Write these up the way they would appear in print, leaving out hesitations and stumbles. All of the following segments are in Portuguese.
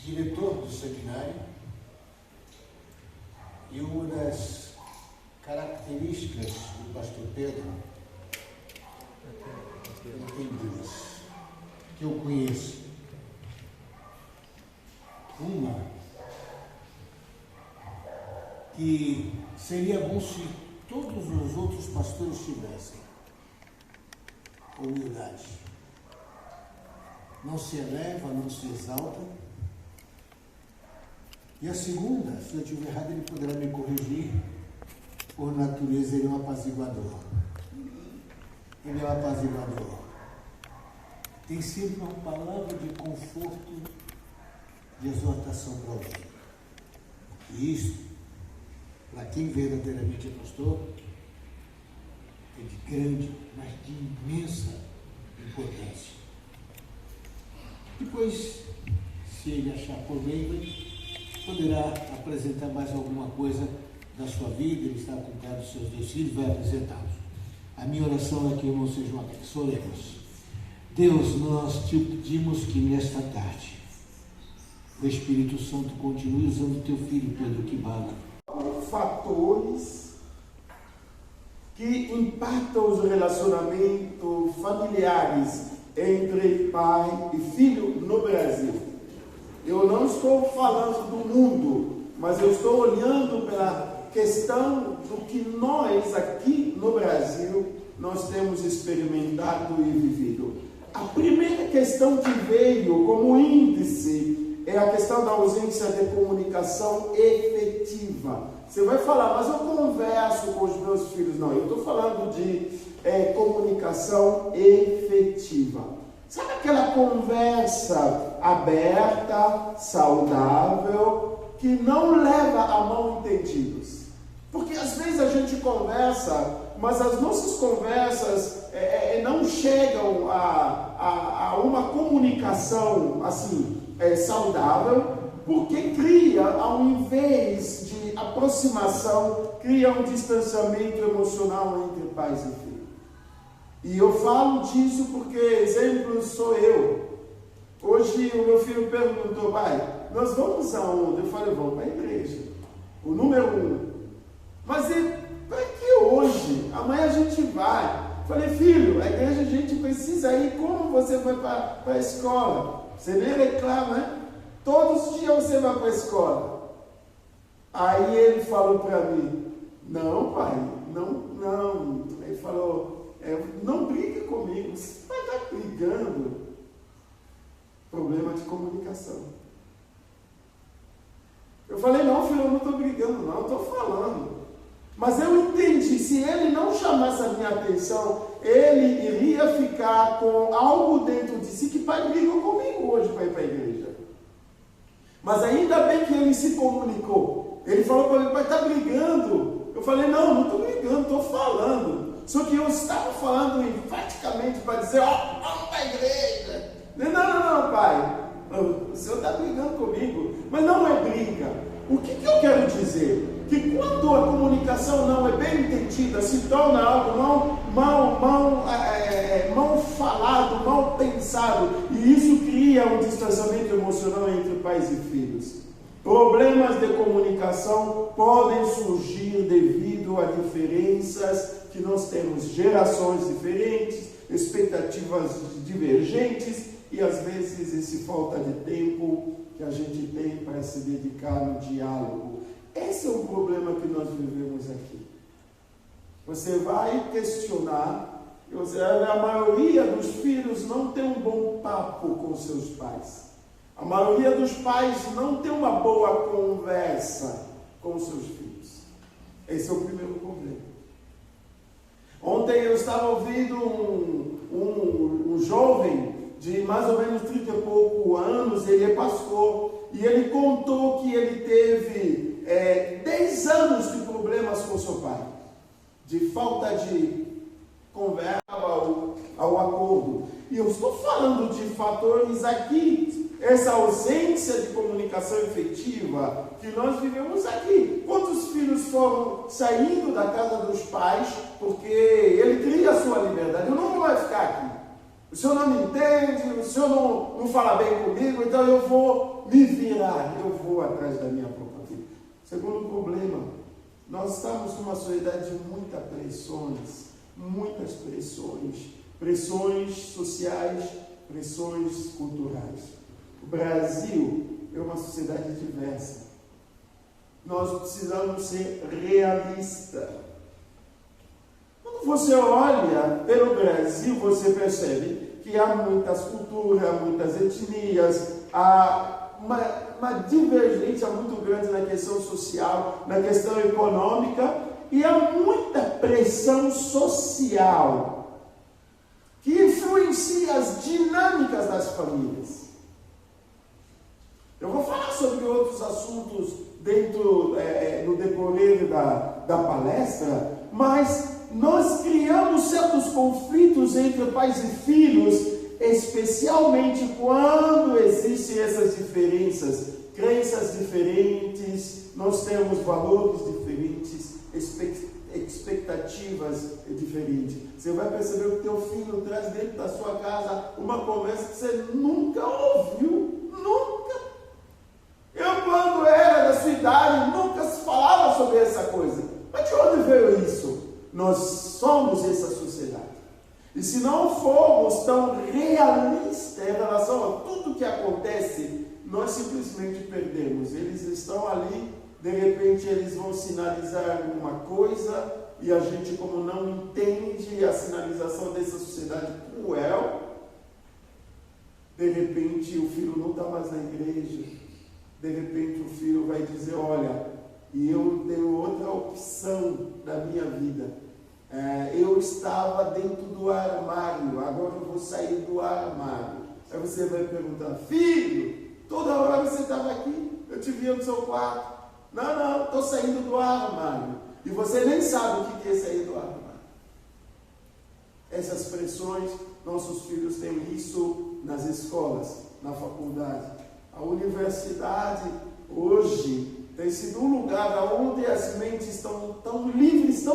diretor do seminário, e uma das características do pastor Pedro, tem duas, que eu conheço. Uma, que seria bom se todos os outros pastores tivessem humildade. Não se eleva, não se exalta. E a segunda, se eu estiver errado, ele poderá me corrigir. Por natureza, ele é um apaziguador. Ele é um apaziguador. Tem sempre uma palavra de conforto, de exortação para alguém. E isso, para quem verdadeiramente é pastor, é de grande, mas de imensa importância. Depois, se ele achar por bem, poderá apresentar mais alguma coisa da sua vida. Ele está acompanhado dos seus 2 filhos, vai apresentá-los. A minha oração é que irmãos sejam atentos. Oremos. Deus, nós te pedimos que nesta tarde o Espírito Santo continue usando o teu filho Pedro Kibala. Fatores que impactam os relacionamentos familiares entre pai e filho no Brasil. Eu não estou falando do mundo, mas eu estou olhando pela questão do que nós aqui no Brasil nós temos experimentado e vivido. A primeira questão que veio como índice é a questão da ausência de comunicação efetiva. Você vai falar, mas eu converso com os meus filhos. Não, eu estou falando de comunicação efetiva. Sabe aquela conversa aberta, saudável, que não leva a mal entendidos? Porque às vezes a gente conversa, mas as nossas conversas não chegam a uma comunicação assim, saudável, porque cria, ao invés de aproximação, cria um distanciamento emocional entre pais e filhos. E eu falo disso porque exemplo sou eu. Hoje o meu filho perguntou, pai, nós vamos aonde? Eu falei, vamos para a igreja. O número 1. Mas para que hoje? Amanhã a gente vai. Eu falei, filho, a igreja a gente precisa ir. Como você vai para a escola? Você nem reclama, né? Todos os dias você vai para a escola. Aí ele falou para mim, não, pai, não. Ele falou, não brigue comigo, você vai estar brigando. Problema de comunicação. Eu falei, não, filho, eu não estou brigando, não, eu estou falando. Mas eu entendi, se ele não chamasse a minha atenção, ele iria ficar com algo dentro de si que pai brigou comigo hoje para ir para a igreja. Mas ainda bem que ele se comunicou. Ele falou para mim, pai, está brigando. Eu falei, não estou brigando, estou falando. Só que eu estava falando enfaticamente para dizer, vamos para a igreja. Não, pai, o senhor está brigando comigo. Mas não é briga. O que eu quero dizer? Que quando a comunicação não é bem entendida, se torna algo mal falado, mal pensado, e isso cria um distanciamento emocional entre pais e filhos. Problemas de comunicação podem surgir devido a diferenças que nós temos, gerações diferentes, expectativas divergentes e às vezes essa falta de tempo que a gente tem para se dedicar no diálogo. Esse é o problema que nós vivemos aqui. Você vai questionar, a maioria dos filhos não tem um bom papo com seus pais. A maioria dos pais não tem uma boa conversa com seus filhos. Esse é o primeiro problema. Ontem eu estava ouvindo um jovem de mais ou menos 30 e poucos anos, ele é pastor, e ele contou que ele teve 10 anos de problemas com seu pai, de falta de conversa ao acordo. E eu estou falando de fatores aqui, essa ausência de comunicação efetiva que nós vivemos aqui. Quantos filhos foram saindo da casa dos pais porque ele cria a sua liberdade? Eu não vou mais ficar aqui. O senhor não me entende, o senhor não fala bem comigo, então eu vou me virar, eu vou atrás da minha própria vida. Segundo problema, nós estamos numa sociedade de muitas pressões sociais, pressões culturais. O Brasil é uma sociedade diversa. Nós precisamos ser realistas. Quando você olha pelo Brasil, você percebe que há muitas culturas, muitas etnias, há uma divergência muito grande na questão social, na questão econômica, e há muita pressão social que influencia as dinâmicas das famílias. Eu vou falar sobre outros assuntos no decorrer da palestra, mas nós criamos certos conflitos entre pais e filhos, especialmente quando existem essas diferenças, crenças diferentes, nós temos valores diferentes, expectativas diferentes. Você vai perceber que o teu filho traz dentro da sua casa uma conversa que você nunca ouviu, nunca. Eu, quando era da sua idade, nunca se falava sobre essa coisa. Mas de onde veio isso? Nós somos essa sociedade. E se não formos tão realistas em relação a tudo que acontece, nós simplesmente perdemos. Eles estão ali, de repente eles vão sinalizar alguma coisa, e a gente, como não entende a sinalização dessa sociedade cruel, de repente o filho não está mais na igreja, de repente o filho vai dizer, olha, e eu tenho outra opção na minha vida. Eu estava dentro do armário, agora eu vou sair do armário. Aí você vai perguntar, filho, toda hora você estava aqui, eu te via no seu quarto. Não, estou saindo do armário. E você nem sabe o que é sair do armário. Essas pressões, nossos filhos têm isso nas escolas, na faculdade. A universidade, hoje, tem sido um lugar onde as mentes estão tão livres,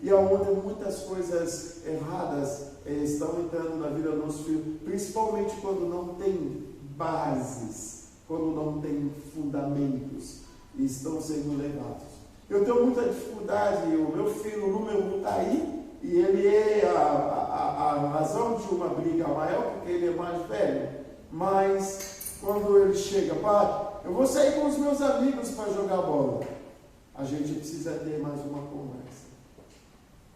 e onde muitas coisas erradas estão entrando na vida do nosso filho, principalmente quando não tem bases, quando não tem fundamentos, e estão sendo levados. Eu tenho muita dificuldade, o meu filho, o número 1 está aí, e ele é a razão de uma briga maior, porque ele é mais velho, mas quando ele chega, pai, eu vou sair com os meus amigos para jogar bola. A gente precisa ter mais uma conversa.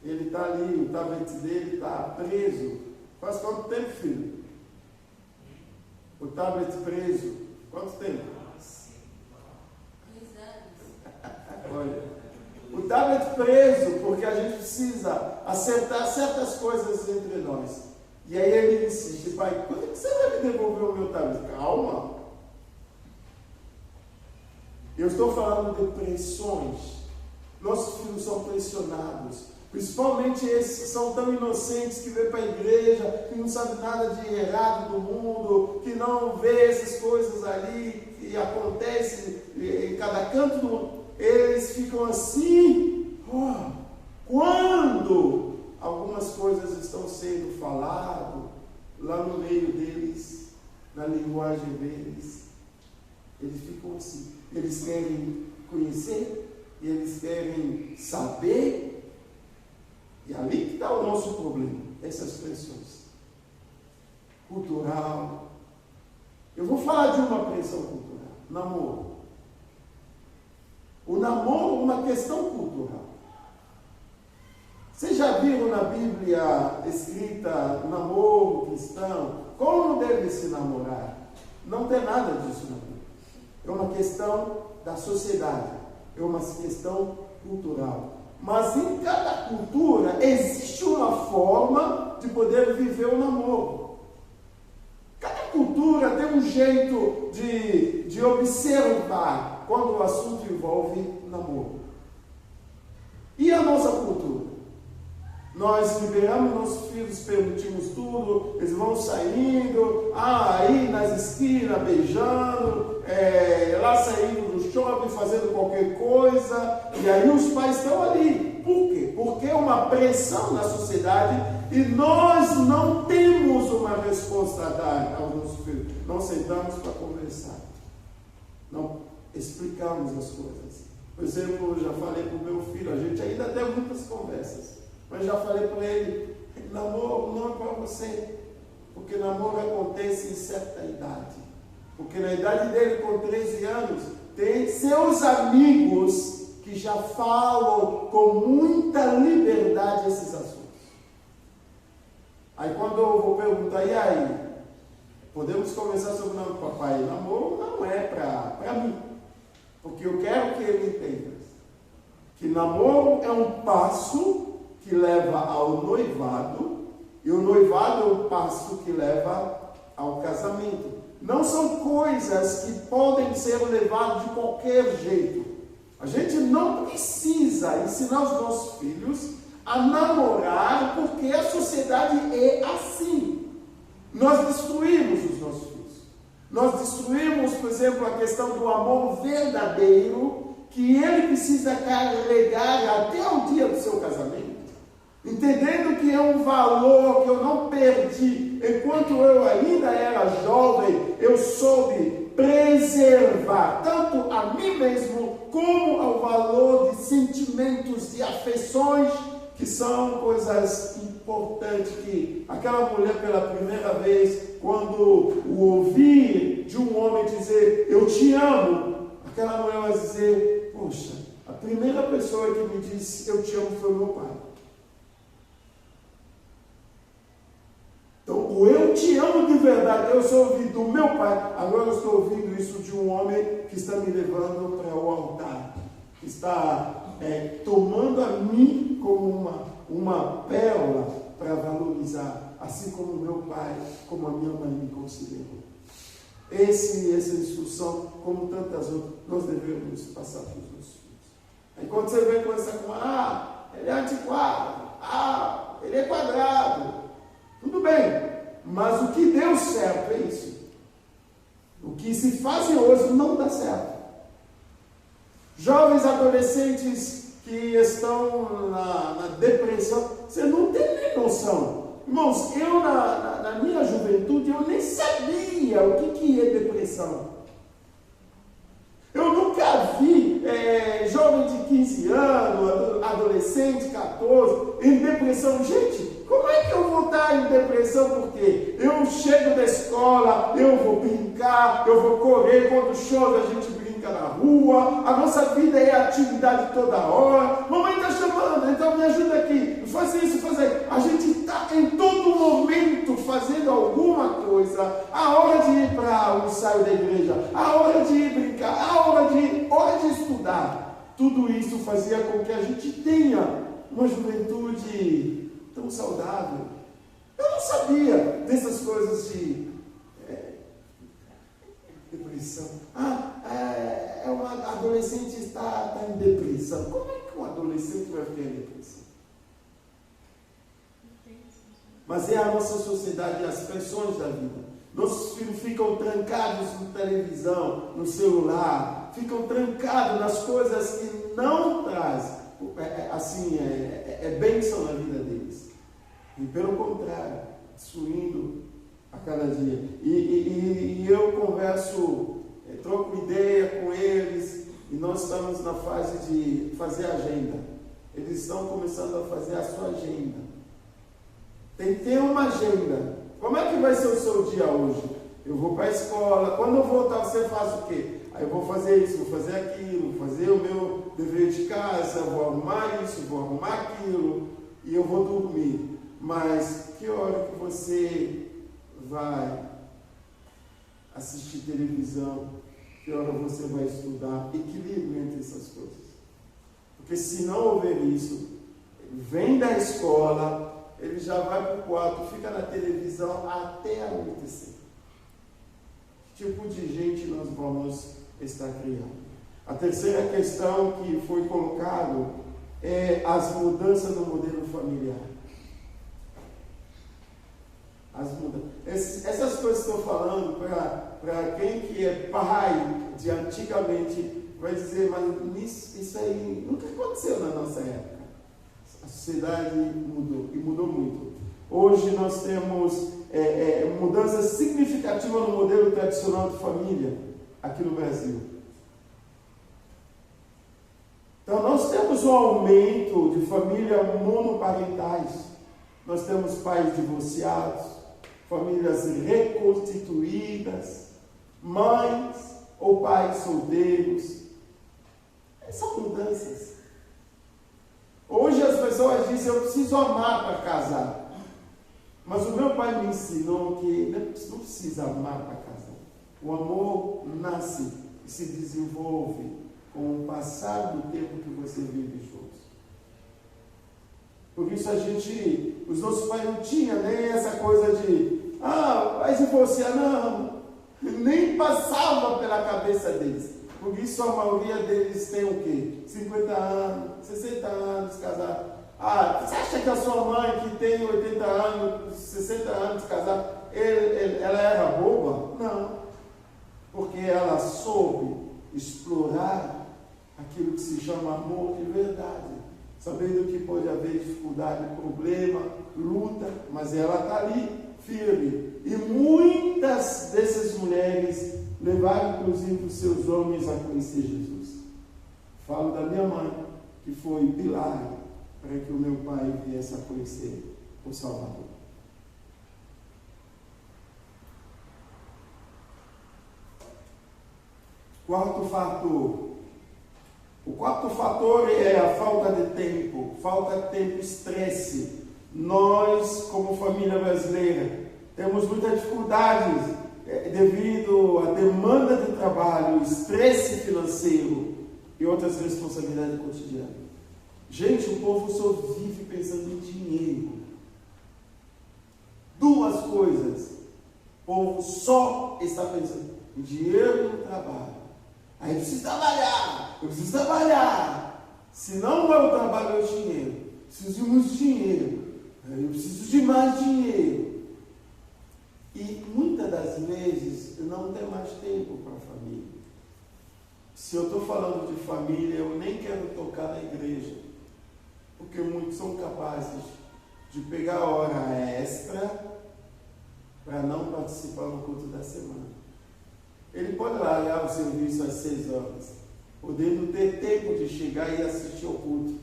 Ele está ali, o tablet dele está preso. Faz quanto tempo, filho? O tablet preso. Quanto tempo? 2 anos. Olha, o tablet preso, porque a gente precisa acertar certas coisas entre nós. E aí ele insiste, pai, quando é que você vai me devolver o meu tablet? Calma. Eu estou falando de pressões. Nossos filhos são pressionados. Principalmente esses que são tão inocentes, que vêm para a igreja, que não sabem nada de errado do mundo, que não vê essas coisas ali, que acontecem em cada canto do mundo. Eles ficam assim, quando algumas coisas estão sendo faladas lá no meio deles, na linguagem deles, eles ficam assim. Eles querem conhecer, eles querem saber, e ali que está o nosso problema, essas pressões. Cultural. Eu vou falar de uma pressão cultural, namoro. O namoro é uma questão cultural. Vocês já viram na Bíblia escrita namoro cristão? Como deve se namorar? Não tem nada disso na Bíblia. É uma questão da sociedade, é uma questão cultural. Mas em cada cultura existe uma forma de poder viver o namoro. Cada cultura tem um jeito de observar quando o assunto envolve namoro. E a nossa cultura? Nós liberamos nossos filhos, permitimos tudo, eles vão saindo, aí nas esquinas, beijando, lá saindo do shopping, fazendo qualquer coisa, e aí os pais estão ali. Por quê? Porque uma pressão na sociedade E nós não temos uma resposta a dar aos nossos filhos. Não sentamos para conversar. Não explicamos as coisas. Por exemplo, eu já falei para o meu filho, a gente ainda tem muitas conversas, mas já falei para ele, namoro não é para você, porque namoro acontece em certa idade. Porque na idade dele, com 13 anos, tem seus amigos que já falam com muita liberdade esses assuntos. Aí quando eu vou perguntar, e aí? Podemos conversar sobre o papai? Namoro não é para mim. Porque eu quero que ele entenda que namoro é um passo que leva ao noivado, e o noivado é um passo que leva ao casamento. Não são coisas que podem ser levadas de qualquer jeito. A gente não precisa ensinar os nossos filhos a namorar, porque a sociedade é assim. Nós destruímos os nossos filhos. Nós destruímos, por exemplo, a questão do amor verdadeiro, que ele precisa carregar até o dia do seu casamento. Entendendo que é um valor que eu não perdi. Enquanto eu ainda era jovem, eu soube preservar tanto a mim mesmo, como ao valor de sentimentos, de afeições, que são coisas importantes, que aquela mulher pela primeira vez, quando o ouvir de um homem dizer, eu te amo, aquela mulher vai dizer, poxa, a primeira pessoa que me disse, eu te amo, foi meu pai. Então, o eu te amo de verdade, eu só ouvi do meu pai, agora eu estou ouvindo isso de um homem que está me levando para o altar, que está tomando a mim como uma pérola para valorizar, assim como meu pai, como a minha mãe me considerou. Essa instrução, como tantas outras, nós devemos passar para os nossos filhos. Aí quando você vem conversar com ele é antiquado, ele é quadrado, tudo bem, mas o que deu certo é isso. O que se faz hoje não dá certo. Jovens adolescentes que estão na depressão, você não tem nem noção. Irmãos, eu na minha juventude, eu nem sabia o que é depressão. Eu nunca vi jovem de 15 anos, adolescente, 14, em depressão. Gente, como é que eu vou estar em depressão? Porque eu chego da escola, eu vou brincar, eu vou correr, quando chove a gente brinca na rua, a nossa vida é atividade toda hora. Mamãe está chamando, então me ajuda aqui, faz isso, faz aí. A gente está em todo momento fazendo alguma coisa. A hora de ir para o ensaio da igreja, a hora de ir brincar, a hora de estudar. Tudo isso fazia com que a gente tenha uma juventude tão saudável. Eu não sabia dessas coisas de depressão. Uma adolescente está em depressão. Como é que um adolescente vai ficar em depressão? Mas é a nossa sociedade e as pressões da vida. Nossos filhos ficam trancados na televisão, no celular, ficam trancados nas coisas que não trazem bênção na vida deles. E pelo contrário, destruindo a cada dia. E eu converso, troco ideia com eles, e nós estamos na fase de fazer agenda. Eles estão começando a fazer a sua agenda. Tem que ter uma agenda. Como é que vai ser o seu dia hoje? Eu vou para a escola, quando eu voltar você faz o quê? Aí eu vou fazer isso, vou fazer aquilo, vou fazer o meu dever de casa, vou arrumar isso, vou arrumar aquilo, e eu vou dormir. Mas que hora que você vai assistir televisão? Que hora você vai estudar? Equilíbrio entre essas coisas. Porque se não houver isso, vem da escola, ele já vai para o quarto, fica na televisão até anoitecer. Que tipo de gente nós vamos estar criando? A terceira questão que foi colocado é as mudanças no modelo familiar. As mudanças. Essas coisas que estou falando para quem que é pai de antigamente vai dizer, mas isso aí nunca aconteceu na nossa época. A sociedade mudou, e mudou muito. Hoje nós temos mudanças significativas no modelo tradicional de família aqui no Brasil. Então nós temos um aumento de famílias monoparentais, nós temos pais divorciados, famílias reconstituídas, mães ou pais solteiros. São mudanças. Hoje as pessoas dizem, eu preciso amar para casar. Mas o meu pai me ensinou que não precisa amar para casar. O amor nasce e se desenvolve com o passar do tempo que você vive juntos. Por isso os nossos pais não tinham nem essa coisa de, vai divorciar, não. Nem passava pela cabeça deles. Por isso a maioria deles tem o quê? 50 anos, 60 anos de casado. Você acha que a sua mãe que tem 80 anos, 60 anos de casado, ela era boba? Não. Porque ela soube explorar aquilo que se chama amor de verdade. Sabendo que pode haver dificuldade, problema, luta, mas ela está ali, firme. E muitas dessas mulheres levaram, inclusive, os seus homens a conhecer Jesus. Falo da minha mãe, que foi pilar para que o meu pai viesse a conhecer o Salvador. Quarto fator. O quarto fator é a falta de tempo, estresse. Nós, como família brasileira, temos muitas dificuldades devido à demanda de trabalho, estresse financeiro e outras responsabilidades cotidianas. Gente, o povo só vive pensando em dinheiro. Duas coisas. O povo só está pensando em dinheiro e no trabalho. Aí eu preciso trabalhar. Se não é o trabalho, é o dinheiro. Preciso de muito dinheiro. Eu preciso de mais dinheiro. E muitas das vezes não tem mais tempo para a família. Se eu estou falando de família, eu nem quero tocar na igreja. Porque muitos são capazes de pegar hora extra para não participar no culto da semana. Ele pode largar o serviço às 6 horas, podendo ter tempo de chegar e assistir ao culto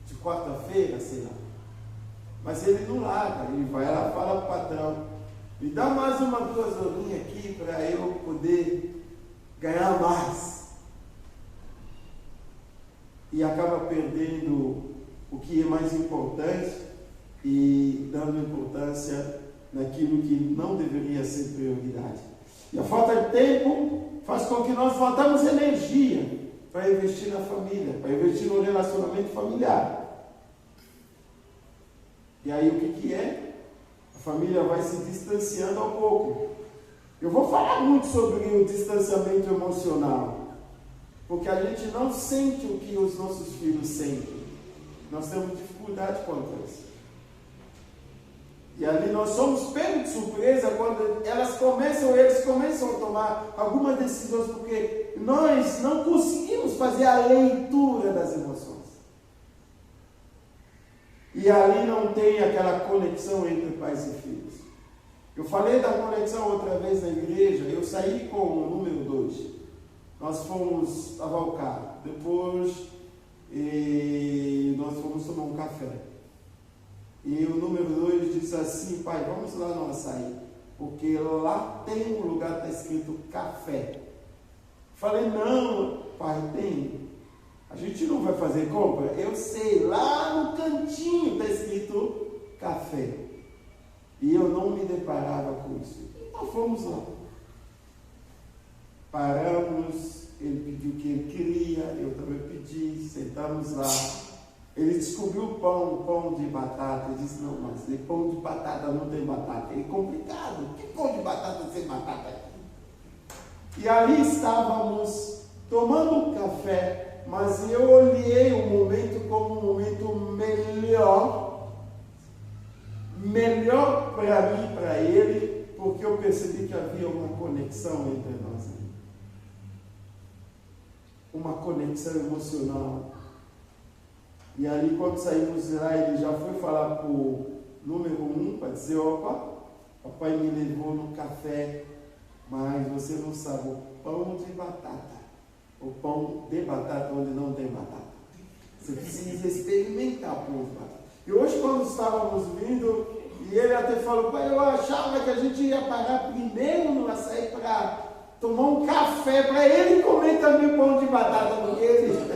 de quarta-feira, sei lá. Mas ele não larga, ele vai lá e fala para o patrão, me dá mais 1, 2 horinhas aqui para eu poder ganhar mais. E acaba perdendo o que é mais importante e dando importância naquilo que não deveria ser prioridade. E a falta de tempo faz com que nós faltamos energia para investir na família, para investir no relacionamento familiar. E aí o que é? A família vai se distanciando ao pouco. Eu vou falar muito sobre o distanciamento emocional, porque a gente não sente o que os nossos filhos sentem. Nós temos dificuldade quanto a isso. E ali nós somos pegos de surpresa quando eles começam a tomar algumas decisões, porque nós não conseguimos fazer a leitura das emoções. E ali não tem aquela conexão entre pais e filhos. Eu falei da conexão outra vez na igreja, eu saí com o número 2. Nós fomos lavar o carro. Depois nós fomos tomar um café. E o número 2 disse assim, pai, vamos lá no açaí, porque lá tem um lugar que está escrito café. Falei, não, pai, tem. A gente não vai fazer compra? Eu sei, lá no cantinho está escrito café. E eu não me deparava com isso. Então fomos lá. Paramos, ele pediu o que ele queria, eu também pedi, sentamos lá. Ele descobriu o pão de batata. Ele disse, não, mas de pão de batata não tem batata. É complicado. Que pão de batata sem batata aqui? E ali estávamos tomando um café, mas eu olhei o momento como um momento melhor para mim e para ele, porque eu percebi que havia uma conexão entre nós. Uma conexão emocional. E ali, quando saímos de lá, ele já foi falar para o número 1 para dizer, opa, papai me levou no café, mas você não sabe, o pão de batata. O pão de batata onde não tem batata. Você precisa experimentar o pão de batata. E hoje, quando estávamos vindo, e ele até falou, pai, eu achava que a gente ia parar primeiro no açaí para tomar um café, para ele comer também pão de batata, porque ele...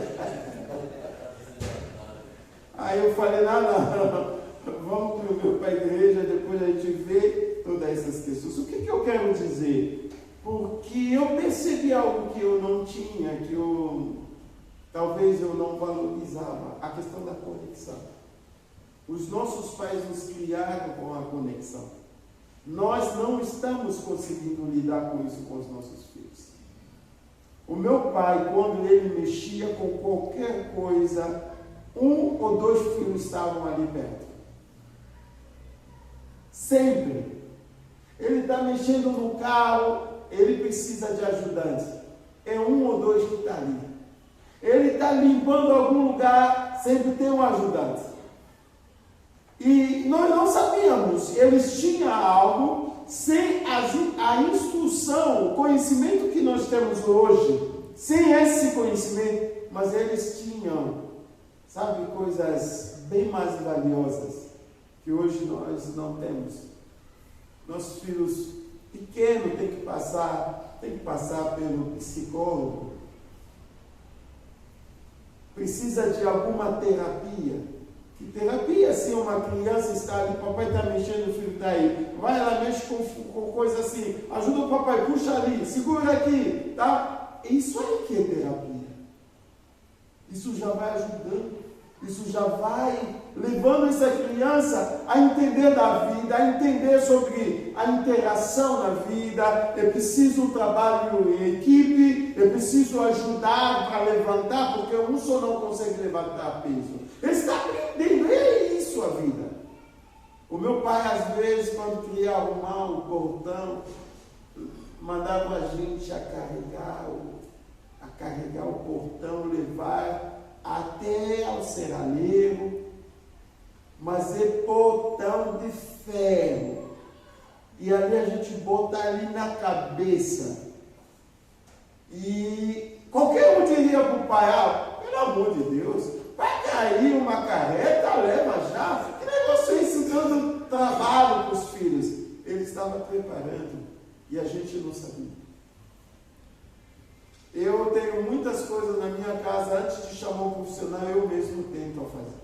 Aí eu falei, não, vamos para a igreja, depois a gente vê todas essas questões. O que eu quero dizer? Porque eu percebi algo que eu não tinha, talvez eu não valorizava, a questão da conexão. Os nossos pais nos criaram com a conexão. Nós não estamos conseguindo lidar com isso com os nossos filhos. O meu pai, quando ele mexia com qualquer coisa, 1 ou 2 filhos estavam ali perto. Sempre. Ele está mexendo no carro, ele precisa de ajudante. É 1 ou 2 que está ali. Ele está limpando algum lugar, sempre tem um ajudante. E nós não sabíamos, eles tinham algo sem a instrução, o conhecimento que nós temos hoje, sem esse conhecimento, mas eles tinham, sabe, coisas bem mais valiosas que hoje nós não temos. Nossos filhos pequenos têm que passar pelo psicólogo, precisa de alguma terapia. Que terapia, assim, uma criança está ali, papai está mexendo, o filho está aí, vai lá, mexe com coisa assim, ajuda o papai, puxa ali, segura aqui, tá? Isso aí que é terapia. Isso já vai ajudando, isso já vai levando essa criança a entender da vida, a entender sobre a interação na vida. É preciso um trabalho em equipe, é preciso ajudar para levantar, porque um só não consegue levantar peso. Ele está aprendendo, é isso a vida. O meu pai, às vezes, quando queria arrumar o portão, mandava a gente a carregar o portão, levar até ao serralheiro, mas é portão de ferro. E ali a gente bota ali na cabeça. E qualquer um diria para o pai, pelo amor de Deus, vai cair uma carreta, leva já. Que negócio é isso, dando trabalho para os filhos? Ele estava preparando e a gente não sabia. Eu tenho muitas coisas na minha casa, antes de chamar um profissional, eu mesmo tento fazer.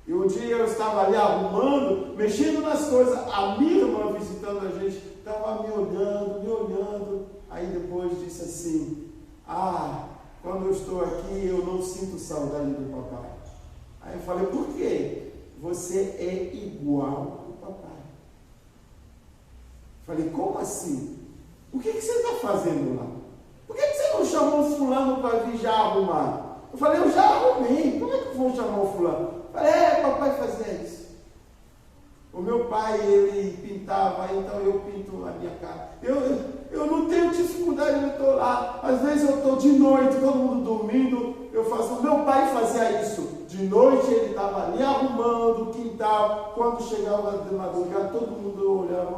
E um dia eu estava ali arrumando, mexendo nas coisas, a minha irmã visitando a gente, estava me olhando, aí depois disse assim, quando eu estou aqui eu não sinto saudade do papai. Aí eu falei, por quê? Você é igual ao papai. Falei, como assim? O que você está fazendo lá? Por que você não chamou o fulano para vir já arrumar? Eu falei, eu já arrumei, como é que eu vou chamar o fulano? Eu falei, papai fazia isso. O meu pai, ele pintava, então eu pinto a minha cara. Eu não tenho dificuldade, eu estou lá. Às vezes eu estou de noite, todo mundo dormindo, eu faço. O meu pai fazia isso. De noite ele estava ali arrumando o quintal. Quando chegava de madrugada, todo mundo olhava,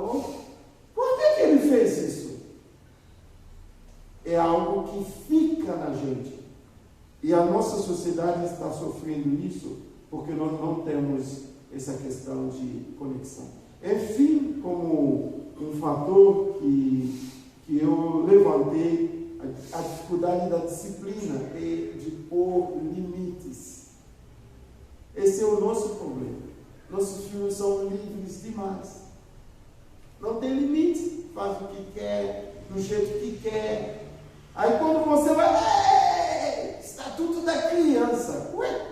por que ele fez isso? É algo que fica na gente. E a nossa sociedade está sofrendo isso porque nós não temos essa questão de conexão. Enfim, como um fator que eu levantei, a dificuldade da disciplina e de pôr limites. Esse é o nosso problema. Nossos filhos são livres demais. Não tem limite, faz o que quer, do jeito que quer. Aí quando você vai, estatuto da criança. Ué?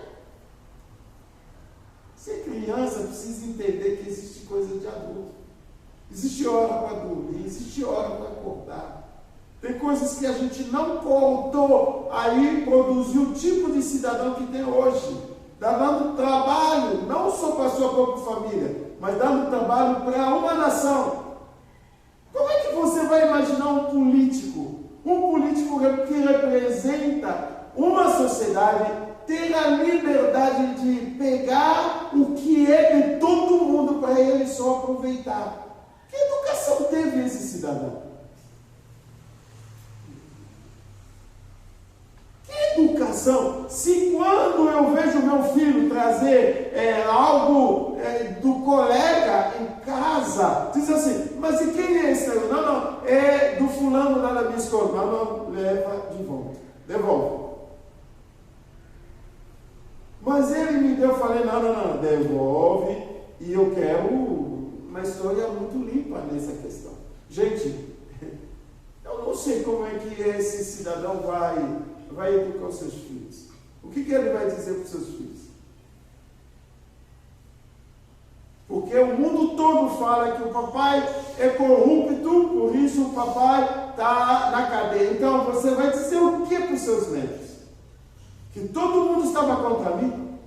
Ser criança precisa entender que existe coisa de adulto. Existe hora para dormir, existe hora para acordar. Tem coisas que a gente não cortou, aí produziu o tipo de cidadão que tem hoje. Dando trabalho, não só para a sua própria família, mas dando trabalho para uma nação. Como é que você vai imaginar um político que representa uma sociedade ter a liberdade de pegar o que é de todo mundo para ele só aproveitar. Que educação teve esse cidadão? Que educação? Se quando eu vejo meu filho trazer algo do colega em casa, diz assim, mas e quem é esse? Não, é do fulano lá da minha escola. Não, leva de volta. Devolve. Mas ele me deu, eu falei, não, devolve, e eu quero uma história muito limpa nessa questão. Gente, eu não sei como é que esse cidadão vai educar os seus filhos. O que ele vai dizer para os seus filhos? Porque o mundo todo fala que o papai é corrupto, por isso o papai está na cadeia. Então você vai dizer o que para os seus netos? Que todo mundo estava contra mim?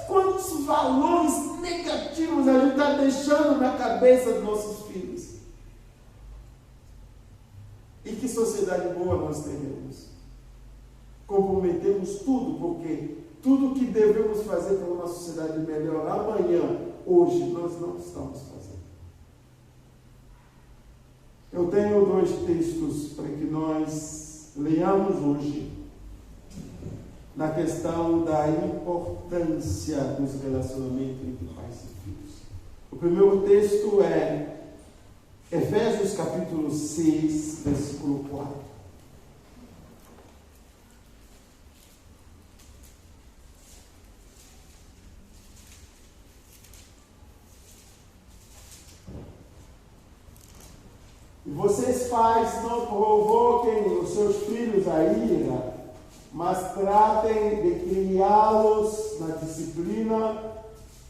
Quantos valores negativos a gente está deixando na cabeça dos nossos filhos? E que sociedade boa nós teremos? Comprometemos tudo, porque tudo que devemos fazer para uma sociedade melhor amanhã, hoje, nós não estamos fazendo. Eu tenho 2 textos para que nós leiamos hoje, na questão da importância dos relacionamentos entre pais e filhos. O primeiro texto é Efésios capítulo 6, versículo 4. E vocês pais não provoquem os seus filhos a ira, mas tratem de criá-los na disciplina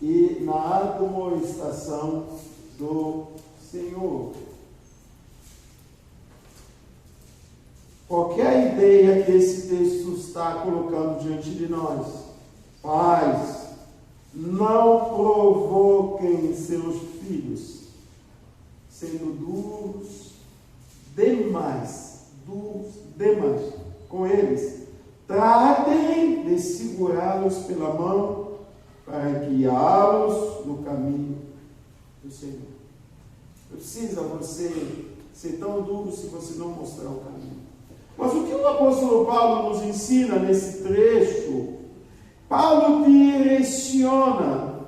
e na admoestação do Senhor. Qualquer ideia que esse texto está colocando diante de nós, pais, não provoquem seus filhos, sendo duros demais com eles. Tratem de segurá-los pela mão para guiá-los no caminho do Senhor. Não precisa você ser tão duro se você não mostrar o caminho. Mas o que o apóstolo Paulo nos ensina nesse trecho? Paulo direciona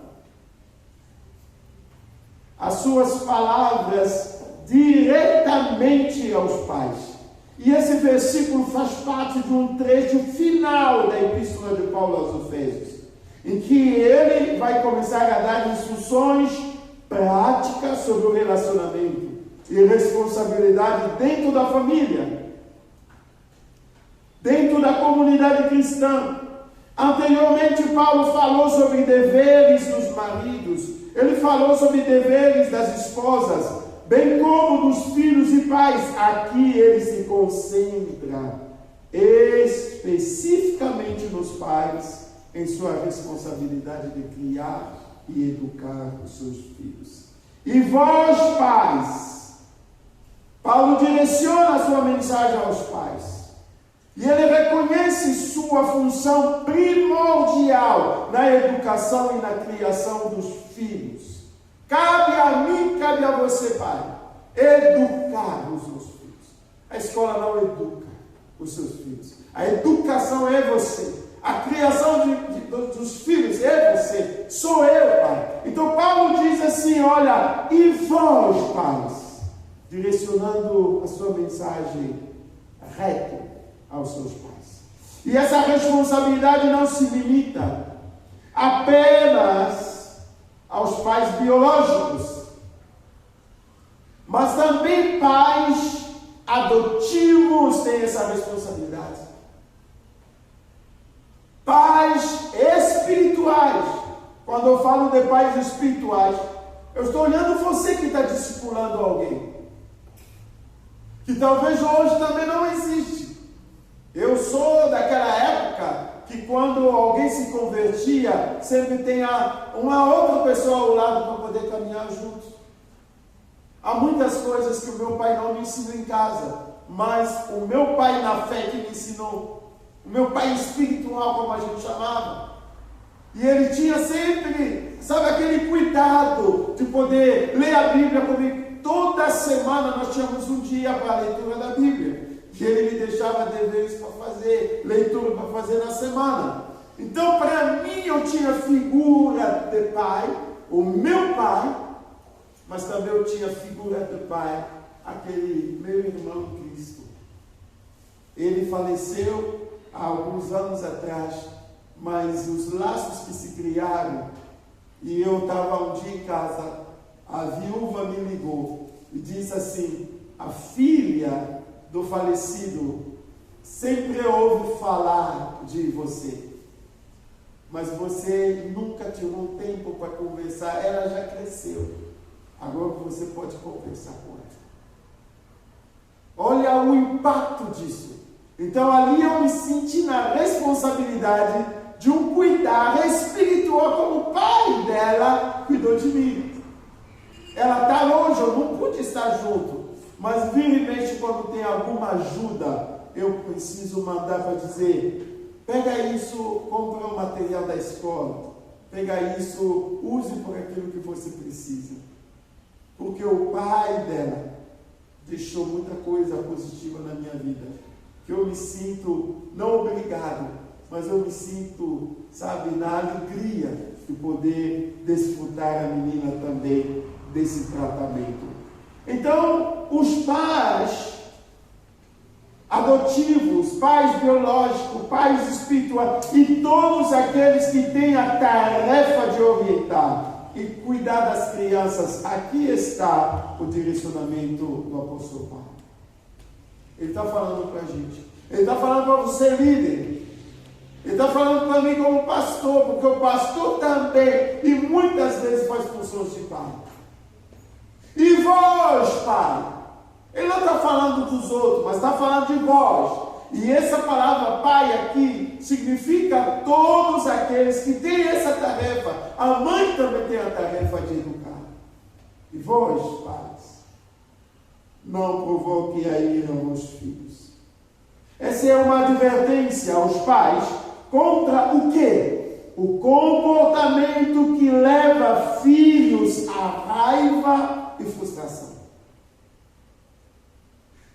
as suas palavras diretamente aos pais. E esse versículo faz parte de um trecho final da epístola de Paulo aos Efésios, em que ele vai começar a dar instruções práticas sobre o relacionamento e responsabilidade dentro da família, dentro da comunidade cristã. Anteriormente, Paulo falou sobre deveres dos maridos, ele falou sobre deveres das esposas, bem como dos filhos e pais. Aqui ele se concentra especificamente nos pais, em sua responsabilidade de criar e educar os seus filhos. E vós, pais, Paulo direciona a sua mensagem aos pais. E ele reconhece sua função primordial na educação e na criação dos filhos. Cabe a mim, cabe a você, pai, educar os seus filhos. A escola não educa os seus filhos. A educação é você. A criação dos filhos é você. Sou eu, pai. Então Paulo diz assim, olha, e vós, pais, direcionando a sua mensagem reto aos seus pais. E essa responsabilidade não se limita apenas aos pais biológicos, mas também pais adotivos têm essa responsabilidade. Pais espirituais. Quando eu falo de pais espirituais, eu estou olhando você que está discipulando alguém, que talvez hoje também não existe. Eu sou daquela época que quando alguém se convertia, sempre tem uma outra pessoa ao lado para poder caminhar junto. Há muitas coisas que o meu pai não me ensinou em casa, mas o meu pai na fé que me ensinou. o meu pai espiritual, como a gente chamava. E ele tinha sempre, sabe, aquele cuidado de poder ler a Bíblia comigo. Toda semana nós tínhamos um dia para a leitura da Bíblia. E ele me deixava deveres para fazer, leitura para fazer na semana. Então, para mim, eu tinha figura de pai, o meu pai, mas também eu tinha figura de pai, aquele meu irmão Cristo. Ele faleceu há alguns anos atrás, mas os laços que se criaram, e eu estava um dia em casa, a viúva me ligou e disse assim: a filha do falecido sempre ouve falar de você, mas você nunca tirou um tempo para conversar. Ela já cresceu, agora você pode conversar com ela. Olha o impacto disso. Então ali eu me senti na responsabilidade de um cuidar espiritual, como o pai dela cuidou de mim. Ela está longe, eu não pude estar junto, mas vira e mexe, quando tem alguma ajuda, eu preciso mandar para dizer: pega isso, compra o material da escola, pega isso, use por aquilo que você precisa. Porque o pai dela deixou muita coisa positiva na minha vida, que eu me sinto, não obrigado, mas eu me sinto, sabe, na alegria de poder desfrutar a menina também desse tratamento. Então, os pais adotivos, pais biológicos, pais espirituais e todos aqueles que têm a tarefa de orientar e cuidar das crianças, aqui está o direcionamento do apóstolo Paulo. Ele está falando para a gente, ele está falando para você, líder. Ele está falando para mim como pastor, porque o pastor também, e muitas vezes faz funções de pai. E vós, pai? Ele não está falando dos outros, mas está falando de vós. E essa palavra pai aqui significa todos aqueles que têm essa tarefa. A mãe também tem a tarefa de educar. E vós, pais, não provoque a ira aos filhos. Essa é uma advertência aos pais contra o quê? O comportamento que leva filhos à raiva e frustração.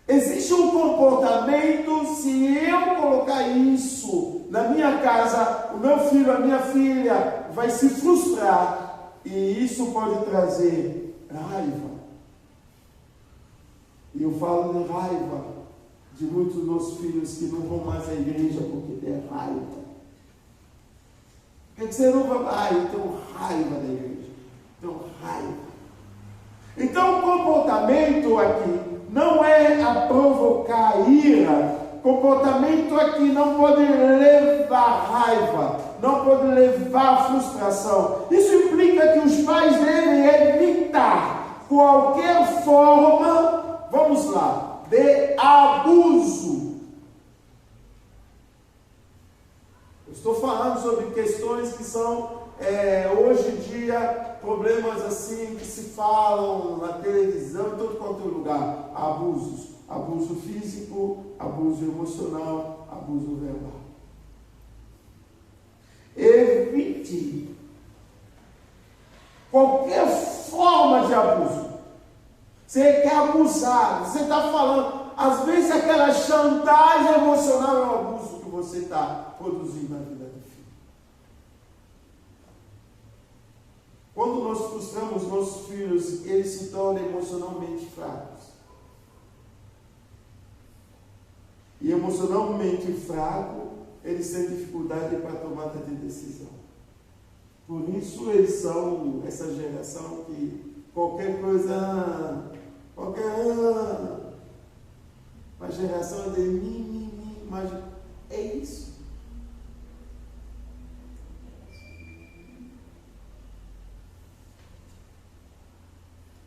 Existe um comportamento, se eu colocar isso na minha casa, o meu filho, a minha filha vai se frustrar, e isso pode trazer raiva. E eu falo de raiva de muitos dos meus filhos que não vão mais à igreja porque tem raiva. Por que você não vai? Ah, eu tenho raiva da igreja. Tenho raiva. Então o comportamento aqui não é a provocar ira. Comportamento aqui não pode levar raiva, não pode levar frustração. Isso implica que os pais devem evitar qualquer forma, vamos lá, de abuso. Eu estou falando sobre questões que são, hoje em dia, problemas assim que se falam na televisão, em todo quanto é lugar. Abusos. Abuso físico, abuso emocional, abuso verbal. Evite qualquer forma de abuso. Você quer abusar, você está falando, às vezes aquela chantagem emocional é um abuso que você está produzindo na vida do filho. Quando nós frustramos nossos filhos, eles se tornam emocionalmente fracos. E emocionalmente fraco, eles têm dificuldade para a tomada de decisão. Por isso eles são essa geração que qualquer coisa, uma geração de mim, mas é isso.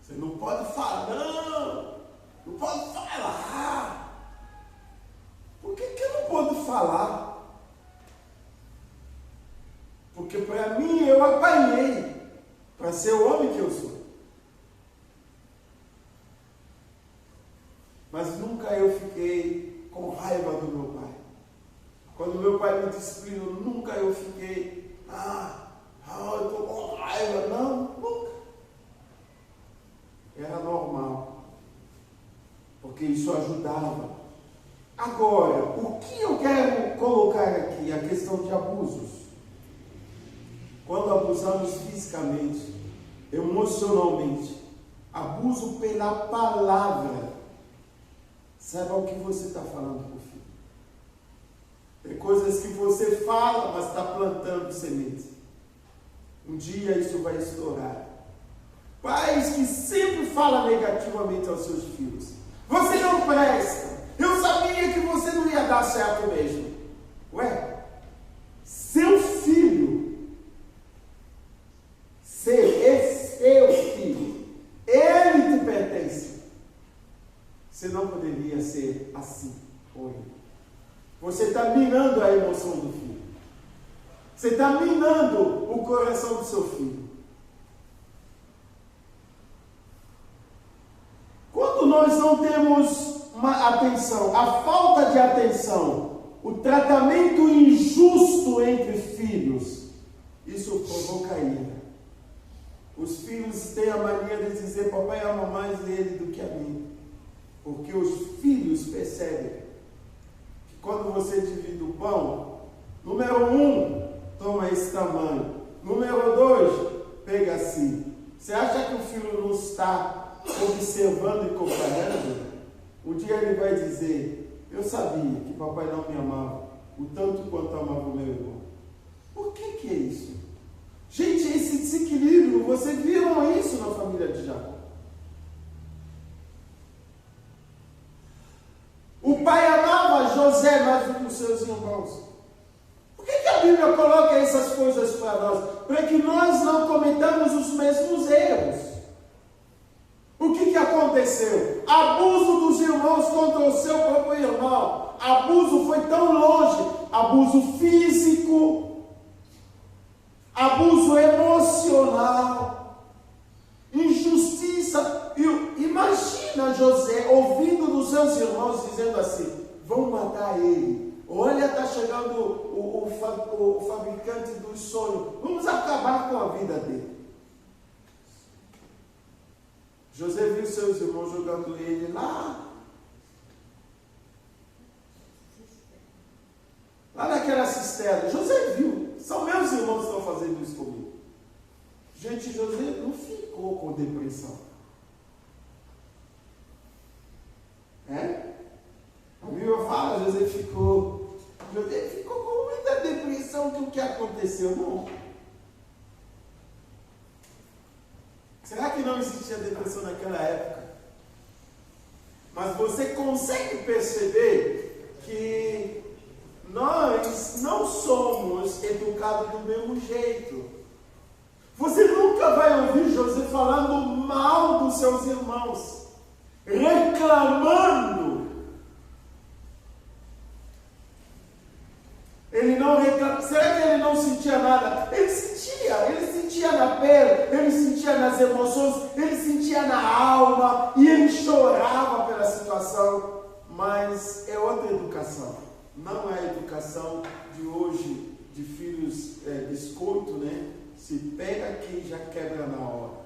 Você não pode falar, não pode falar. Por que eu não posso falar? Porque para mim eu apanhei para ser o homem que eu sou. Mas nunca eu fiquei com raiva do meu pai. Quando meu pai me disciplinou, nunca eu fiquei, eu estou com raiva. Não, nunca. Era normal. Porque isso ajudava. Agora, o que eu quero colocar aqui? A questão de abusos. Quando abusamos fisicamente, emocionalmente, abuso pela palavra, saiba o que você está falando para o filho. Tem coisas que você fala, mas está plantando semente. Um dia isso vai estourar. Pais que sempre falam negativamente aos seus filhos. Você não presta. Eu sabia que você não ia dar certo mesmo. Ué, seu filho, seu filho, ele te pertence. Você não poderia ser assim com ele. Você está minando a emoção do filho. Você está minando o coração do seu filho. Quando nós não temos uma atenção, a falta de atenção, o tratamento injusto entre filhos, isso provoca ira. Os filhos têm a mania de dizer: papai ama mais ele do que a mim. Porque os filhos percebem que quando você divide o pão, número 1, toma esse tamanho. Número 2, pega assim. Você acha que o filho não está observando e comparando? Um dia ele vai dizer: eu sabia que papai não me amava o tanto quanto amava o meu irmão. Por que é isso? Gente, esse desequilíbrio, vocês viram isso na família de Jacó. O pai amava José mais do que os seus irmãos. Por que a Bíblia coloca essas coisas para nós? Para que nós não cometamos os mesmos erros. O que aconteceu? Abuso dos irmãos contra o seu próprio irmão. Abuso foi tão longe. Abuso físico. Abuso emocional. Injustiça. Imagina José ouvindo dos seus irmãos dizendo assim: vão matar ele. Olha, está chegando o fabricante dos sonhos. Vamos acabar com a vida dele. José viu seus irmãos jogando ele lá naquela cisterna. José viu. São meus irmãos que estão fazendo isso comigo. Gente, José não ficou com depressão. A Bíblia fala, José ficou com muita depressão. Que o que aconteceu? Não. Será que não existia depressão naquela época? Mas você consegue perceber que nós não somos educados do mesmo jeito. Você nunca vai ouvir José falando mal dos seus irmãos, reclamando. Ele não reclamava. Será que ele não sentia nada? Ele sentia na pele, ele sentia nas emoções, ele sentia na alma, e ele chorava pela situação. Mas é outra educação. Não é a educação de hoje, de filhos biscoito, né? Se pega aqui e já quebra na hora.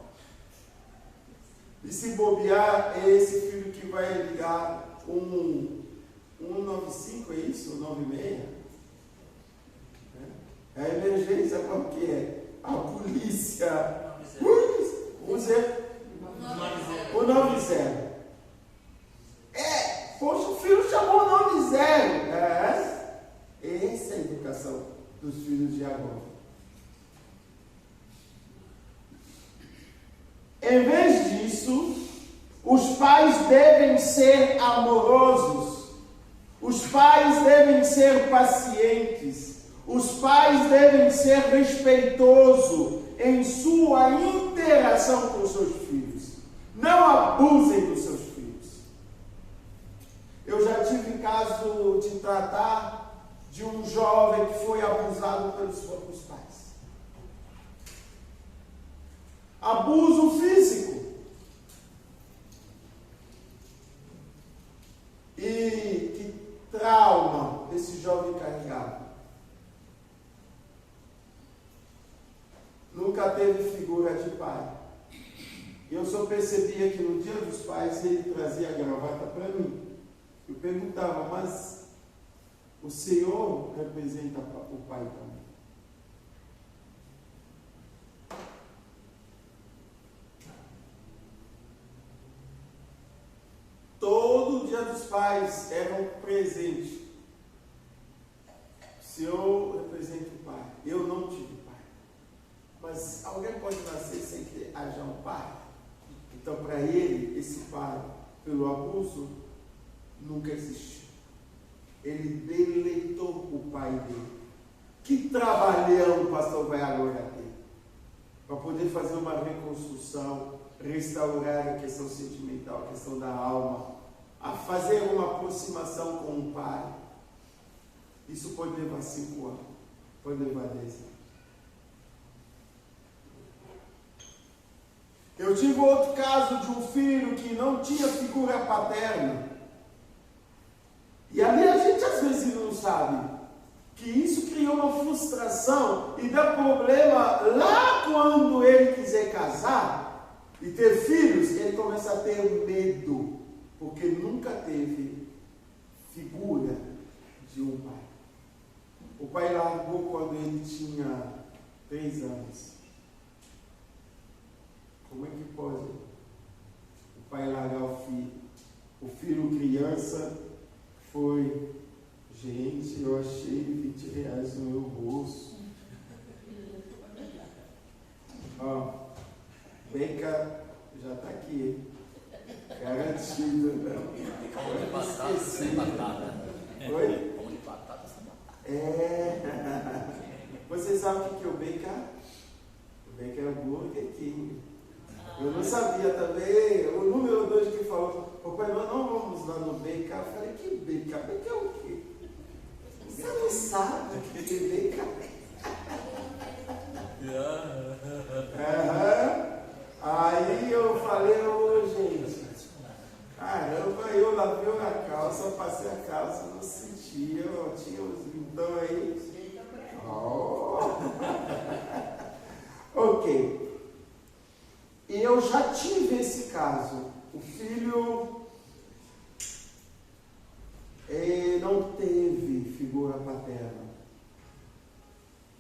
E se bobear, é esse filho que vai ligar 195, é isso? 196? A emergência, qual que é? A polícia. O 90. Poxa, o filho chamou o 90. Essa é a educação dos filhos de agora. Em vez disso, os pais devem ser amorosos. Os pais devem ser pacientes. Os pais devem ser respeitosos em sua interação com seus filhos. Não abusem dos seus filhos. Eu já tive caso de tratar de um jovem que foi abusado pelos próprios pais. Abuso físico. E que trauma esse jovem carregava. Nunca teve figura de pai. Eu só percebia que no dia dos pais ele trazia a gravata para mim. Eu perguntava, mas o Senhor representa o pai também? Todo dia dos pais era um presente. O Senhor representa o pai. Eu não tive pai. Mas alguém pode nascer sem que haja um pai? Então, para ele, esse pai, pelo abuso, nunca existiu. Ele deleitou o pai dele. Que trabalhão o pastor vai agora ter para poder fazer uma reconstrução, restaurar a questão sentimental, a questão da alma, a fazer uma aproximação com o pai. Isso pode levar 5 anos, pode levar 10 anos. Eu tive outro caso de um filho que não tinha figura paterna. E ali a gente às vezes não sabe que isso criou uma frustração e dá problema lá quando ele quiser casar e ter filhos, ele começa a ter medo, porque nunca teve figura de um pai. O pai largou quando ele tinha 3 anos. Como é que pode o pai largar o filho? O filho criança foi, gente, eu achei 20 reais no meu bolso. Ó, Beca já está aqui, garantido. Pão de batata sem batata. Oi? Pão de batata sem batata. É. Você sabe o que é o Beca? O Beca é o Burger King. Eu não sabia também. O número 2 que falou, papai, nós não vamos lá no BK. Eu falei, que BK? BK é o quê? Você não sabe o que é BK? Aí eu falei, ô gente, caramba, eu lavei a calça, passei a calça, não sentia, eu tinha os vintão aí. Oh. Ok. E eu já tive esse caso. O filho não teve figura paterna.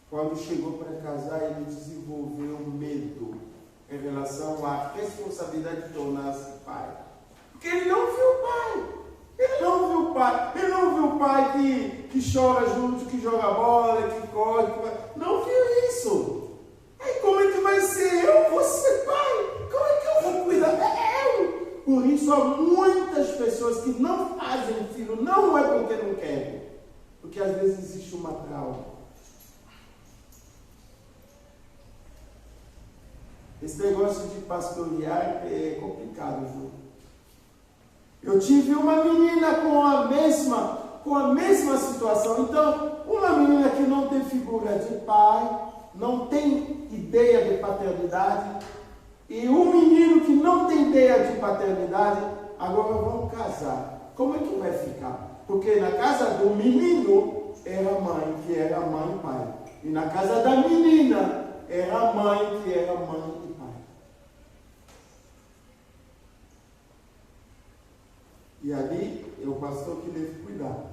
Quando chegou para casar, ele desenvolveu medo em relação à responsabilidade de tornar-se pai. Porque ele não viu o pai. Ele não viu o pai. Ele não viu o pai que chora junto, que joga bola, que corre. Não viu isso. Aí como é que vai ser? Eu vou ser pai. Como é que eu vou cuidar? Eu. Por isso há muitas pessoas que não fazem filho. Não é porque não querem. Porque às vezes existe uma trauma. Esse negócio de pastorear é complicado, viu? Eu tive uma menina com a mesma situação. Então, uma menina que não tem figura de pai, não tem ideia de paternidade, e um menino que não tem ideia de paternidade, agora vão casar. Como é que vai ficar? Porque na casa do menino era a mãe que era mãe e pai, e na casa da menina era a mãe que era mãe e pai. E ali é o pastor que deve cuidar,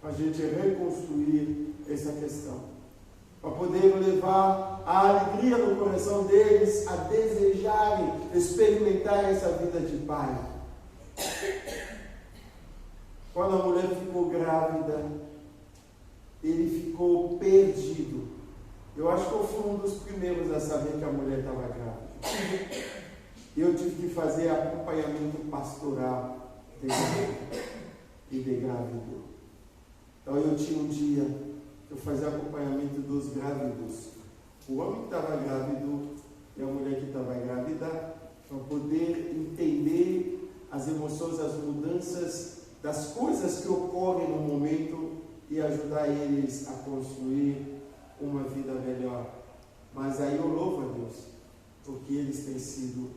para a gente reconstruir essa questão, para poder levar a alegria no coração deles a desejarem experimentar essa vida de pai. Quando a mulher ficou grávida, ele ficou perdido. Eu acho que eu fui um dos primeiros a saber que a mulher estava grávida. Eu tive que fazer acompanhamento pastoral e de gravidez. Então eu tinha um dia que eu fazia acompanhamento dos grávidos. O homem que estava grávido e a mulher que estava grávida, para poder entender as emoções, as mudanças das coisas que ocorrem no momento e ajudar eles a construir uma vida melhor. Mas aí eu louvo a Deus, porque eles têm sido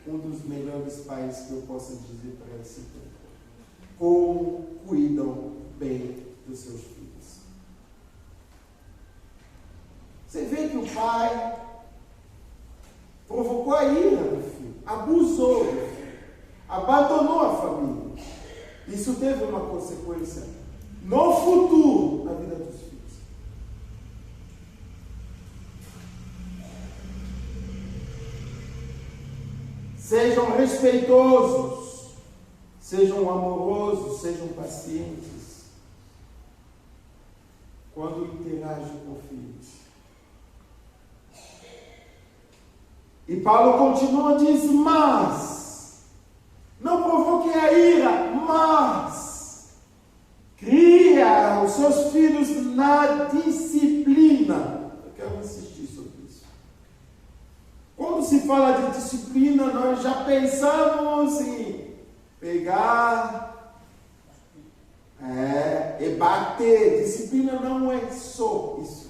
um dos melhores pais que eu possa dizer para esse tempo. Como cuidam bem dos seus filhos. Você vê que o pai provocou a ira do filho, abusou do filho, abandonou a família. Isso teve uma consequência no futuro na vida dos filhos. Sejam respeitosos, sejam amorosos, sejam pacientes quando interagem com filhos. E Paulo continua, diz, mas não provoque a ira, mas cria os seus filhos na disciplina. Eu quero insistir sobre isso. Quando se fala de disciplina, nós já pensamos em pegar e bater. Disciplina não é só isso.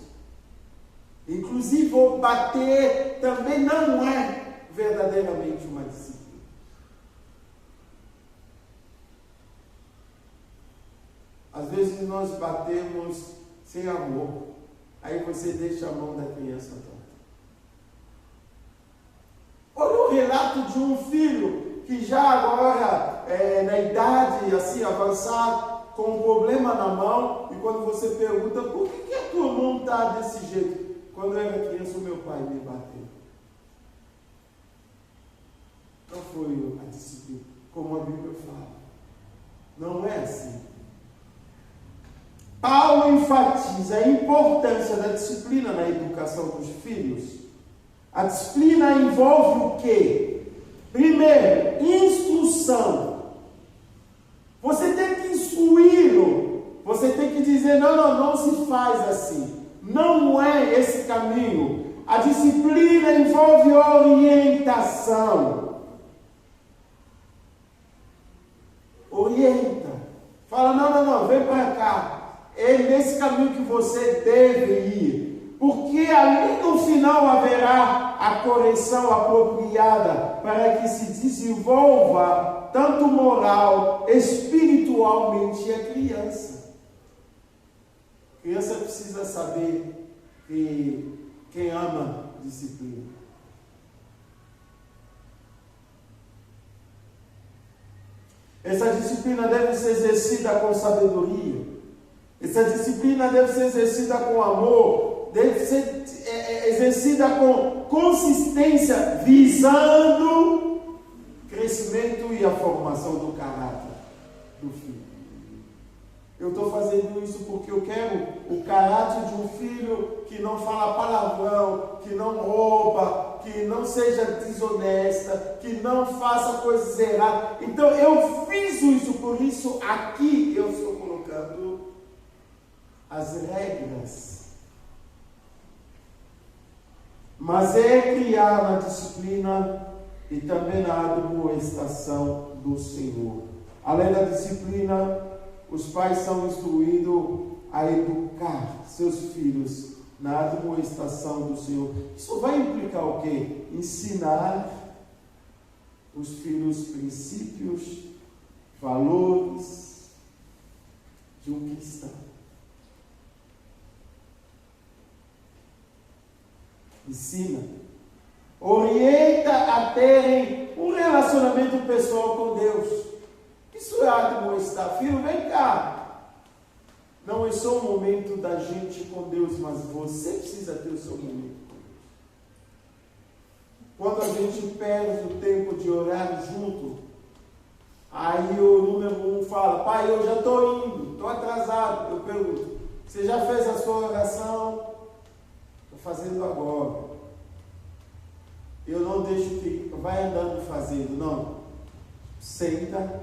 Inclusive, o bater também não é verdadeiramente uma disciplina. Às vezes nós batemos sem amor. Aí você deixa a mão da criança toda. Olha o relato de um filho que já agora, na idade assim avançada, com um problema na mão, e quando você pergunta, por que a tua mão está desse jeito? Quando eu era criança, o meu pai me bateu. Não foi a disciplina, como a Bíblia fala. Não é assim. Paulo enfatiza a importância da disciplina na educação dos filhos. A disciplina envolve o quê? Primeiro, instrução. Você tem que instruí-lo. Você tem que dizer, não se faz assim. Não é esse caminho. A disciplina envolve orientação. Orienta. Fala, não, vem para cá. É nesse caminho que você deve ir. Porque ali no final haverá a correção apropriada para que se desenvolva tanto moral, espiritualmente a criança. A criança precisa saber que quem ama disciplina. Essa disciplina deve ser exercida com sabedoria. Essa disciplina deve ser exercida com amor. Deve ser exercida com consistência, visando o crescimento e a formação do caráter do filho. Eu estou fazendo isso porque eu quero o caráter de um filho que não fala palavrão, que não rouba, que não seja desonesta, que não faça coisas erradas. Então eu fiz isso, por isso aqui eu estou colocando as regras. Mas é criar na disciplina e também na admoestação do Senhor. Além da disciplina, os pais são instruídos a educar seus filhos na admoestação do Senhor. Isso vai implicar o quê? Ensinar os filhos princípios, valores de um cristão. Ensina, orienta a terem um relacionamento pessoal com Deus. Isso é admoestar. Filho, vem cá. Não é só o momento da gente com Deus, mas você precisa ter o seu momento com Deus. Quando a gente perde o tempo de orar junto, aí o número 1 fala, pai, eu já estou indo, estou atrasado. Eu pergunto, você já fez a sua oração? Estou fazendo agora. Eu não deixo que vai andando fazendo, não. Senta,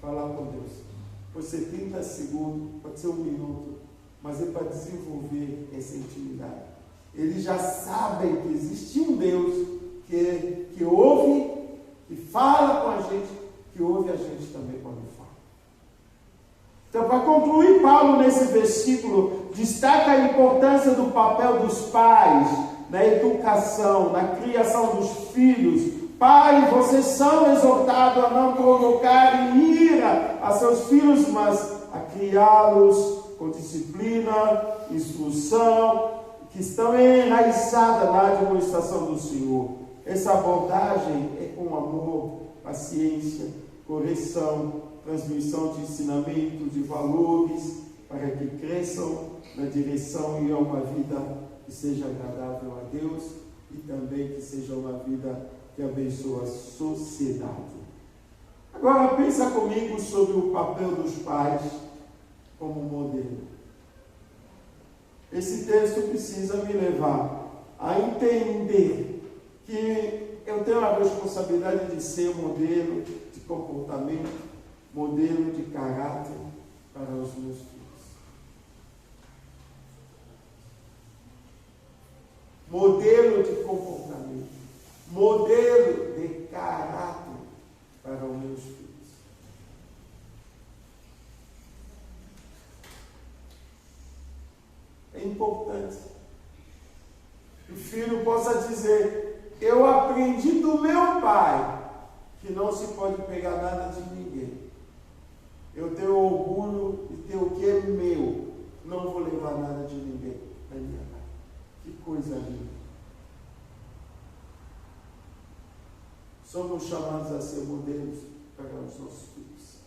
falar com Deus. Pode ser 30 segundos, pode ser 1 minuto, mas é para desenvolver essa intimidade. Eles já sabem que existe um Deus que ouve, que fala com a gente, que ouve a gente também quando fala. Então, para concluir, Paulo, nesse versículo, destaca a importância do papel dos pais na educação, na criação dos filhos. Pai, vocês são exortados a não provocarem ira a seus filhos, mas a criá-los com disciplina, instrução, que estão enraizadas na administração do Senhor. Essa abordagem é com amor, paciência, correção, transmissão de ensinamento, de valores, para que cresçam na direção e a uma vida que seja agradável a Deus e também que seja uma vida que abençoe a sociedade. Agora pensa comigo sobre o papel dos pais como modelo. Esse texto precisa me levar a entender que eu tenho a responsabilidade de ser modelo de comportamento, modelo de caráter para os meus filhos. Modelo de comportamento, modelo de caráter para os meus filhos. É importante que o filho possa dizer: eu aprendi do meu pai que não se pode pegar nada de ninguém. Eu tenho orgulho de ter o que é meu. Não vou levar nada de ninguém na minha casa. Que coisa linda. Somos chamados a ser modelos para os nossos filhos.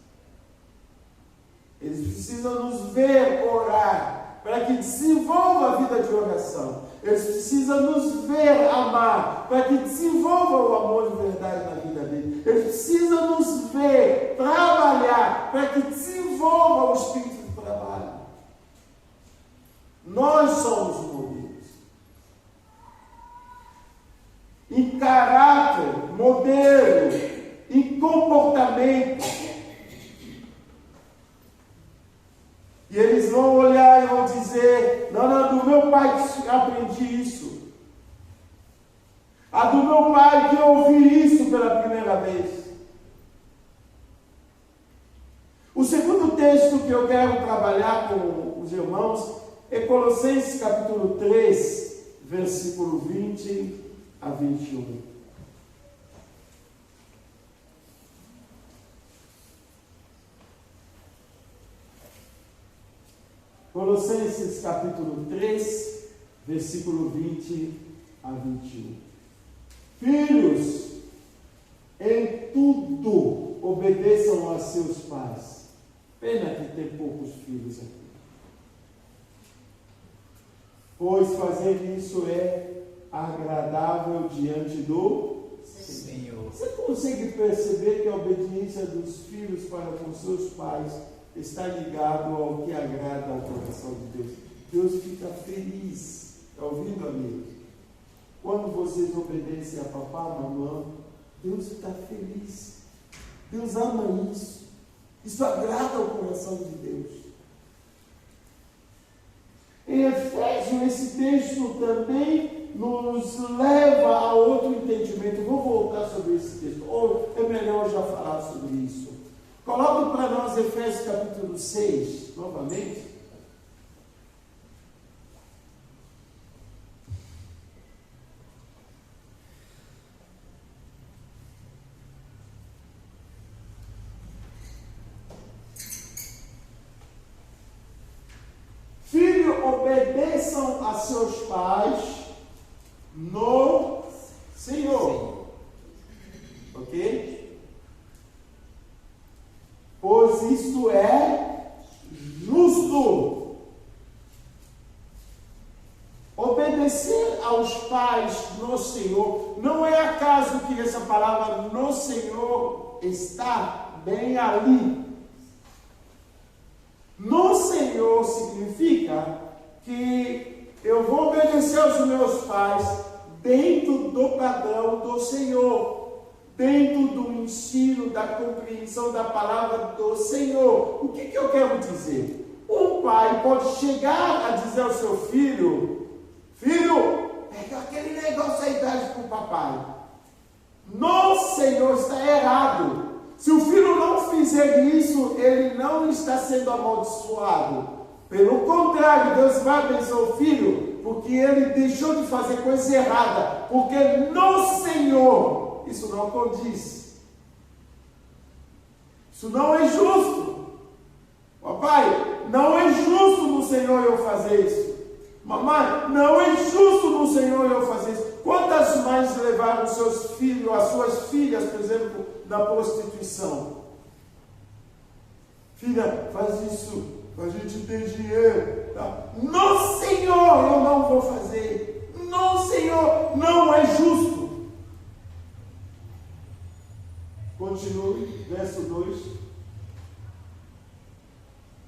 Eles precisam nos ver orar, para que desenvolva a vida de oração. Eles precisam nos ver amar, para que desenvolva o amor de verdade na vida deles. Eles precisam nos ver trabalhar, para que desenvolva o espírito de trabalho. Nós somos modelos. Em caráter, modelo, em comportamento. E eles vão olhar e vão dizer: não, do meu pai que aprendi isso. Do meu pai que eu ouvi isso pela primeira vez. O segundo texto que eu quero trabalhar com os irmãos é Colossenses capítulo 3, versículo 20 a 21. Colossenses capítulo 3, versículo 20 a 21. Filhos, em tudo obedeçam a seus pais. Pena que tem poucos filhos aqui. Pois fazer isso é agradável diante do Senhor. Você consegue perceber que a obediência dos filhos para com seus pais está ligado ao que agrada ao coração de Deus? Deus fica feliz. Está ouvindo, amigos? Quando vocês obedecem a papá, a mamãe, Deus está feliz. Deus ama isso. Isso agrada ao coração de Deus. Em Efésios, esse texto também nos leva a outro entendimento. Vou voltar sobre esse texto, ou é melhor já falar sobre isso. Coloque para nós Efésios capítulo 6, novamente. Filho, obedeçam a seus pais no Senhor. Ok? Pois isto é justo. Obedecer aos pais no Senhor. Não é acaso que essa palavra no Senhor está bem ali. No Senhor significa que eu vou obedecer aos meus pais dentro do padrão do Senhor, dentro do ensino, da compreensão da palavra do Senhor. O que eu quero dizer? Um pai pode chegar a dizer ao seu filho: filho, pega aquele negócio aí, traz para o papai. No Senhor está errado. Se o filho não fizer isso, ele não está sendo amaldiçoado. Pelo contrário, Deus vai abençoar o filho, porque ele deixou de fazer coisa errada. Porque no Senhor, isso não condiz. Isso não é justo. O papai Papai, não é justo no Senhor eu fazer isso. Mamãe, não é justo no Senhor eu fazer isso. Quantas mães levaram seus filhos, as suas filhas, por exemplo, da prostituição? Filha, faz isso, a gente tem dinheiro. Tá? Não, Senhor, eu não vou fazer. Não, Senhor, não é justo. Continue, verso 2.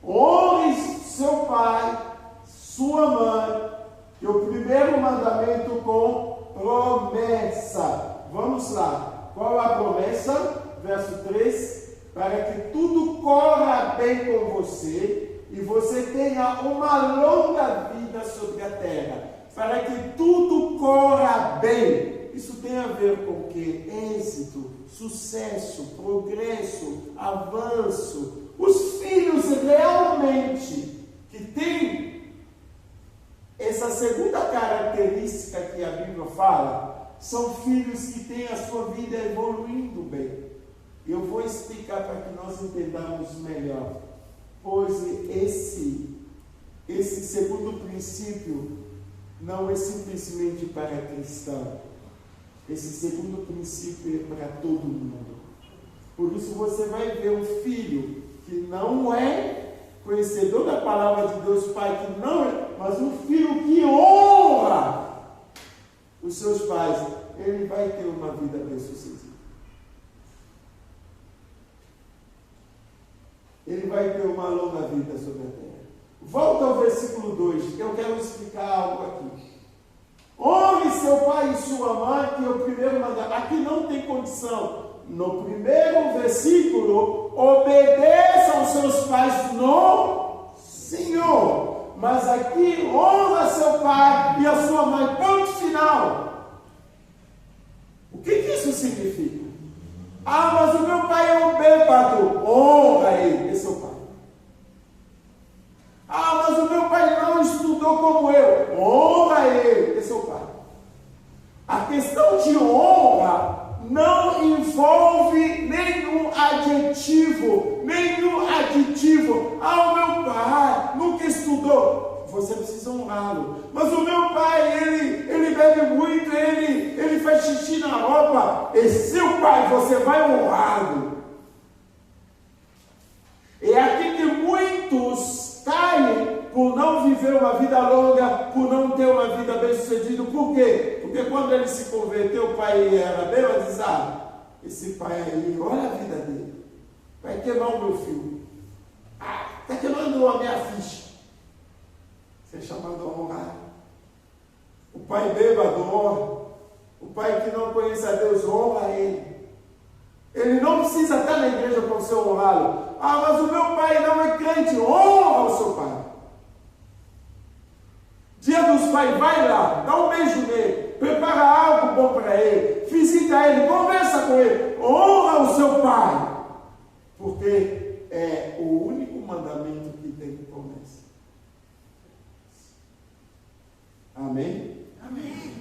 Honre seu pai, sua mãe, e o primeiro mandamento com promessa. Vamos lá. Qual a promessa? Verso 3. Para que tudo corra bem com você e você tenha uma longa vida sobre a terra. Para que tudo corra bem. Isso tem a ver com o quê? Êxito, sucesso, progresso, avanço. Os filhos realmente que têm essa segunda característica que a Bíblia fala, são filhos que têm a sua vida evoluindo bem. Eu vou explicar para que nós entendamos melhor. Pois esse segundo princípio não é simplesmente para cristão. Esse segundo princípio é para todo mundo. Por isso você vai ver um filho que não é conhecedor da palavra de Deus, pai que não é, mas um filho que honra os seus pais, ele vai ter uma vida bem-sucedida. Ele vai ter uma longa vida sobre a terra. Volta ao versículo 2, que eu quero explicar algo aqui. Honre seu pai e sua mãe, que é o primeiro mandamento. Aqui não tem condição. No primeiro versículo, obedeça aos seus pais no Senhor. Mas aqui, honra seu pai e a sua mãe. Ponto final. O que isso significa? Ah, mas o meu pai é um bêbado. Honra ele, é seu pai. Ah, mas o meu pai não estudou como eu. Honra ele, é seu pai. A questão de honra não envolve nenhum adjetivo, Ah, o meu pai nunca estudou. Você precisa honrá-lo. Mas o meu pai, ele bebe muito, ele faz xixi na roupa. É seu pai, você vai honrá-lo. É aqui que muitos caem por não viver uma vida longa, por não ter uma vida bem-sucedida. Por quê? Porque quando ele se converteu, o pai era bêbado, diz, esse pai aí, olha a vida dele. Vai queimar o meu filho. Está queimando a minha ficha. Você é chamado a honrar. O pai bêbado honra. O pai que não conhece a Deus honra ele. Ele não precisa estar na igreja para você honrá-lo. Mas o meu pai não é crente. Honra o seu pai. Dia dos pais, vai lá, dá um beijo nele, prepara algo bom para ele, visita ele, conversa com ele, honra o seu pai, porque é o único mandamento que tem promessa. Amém? Amém.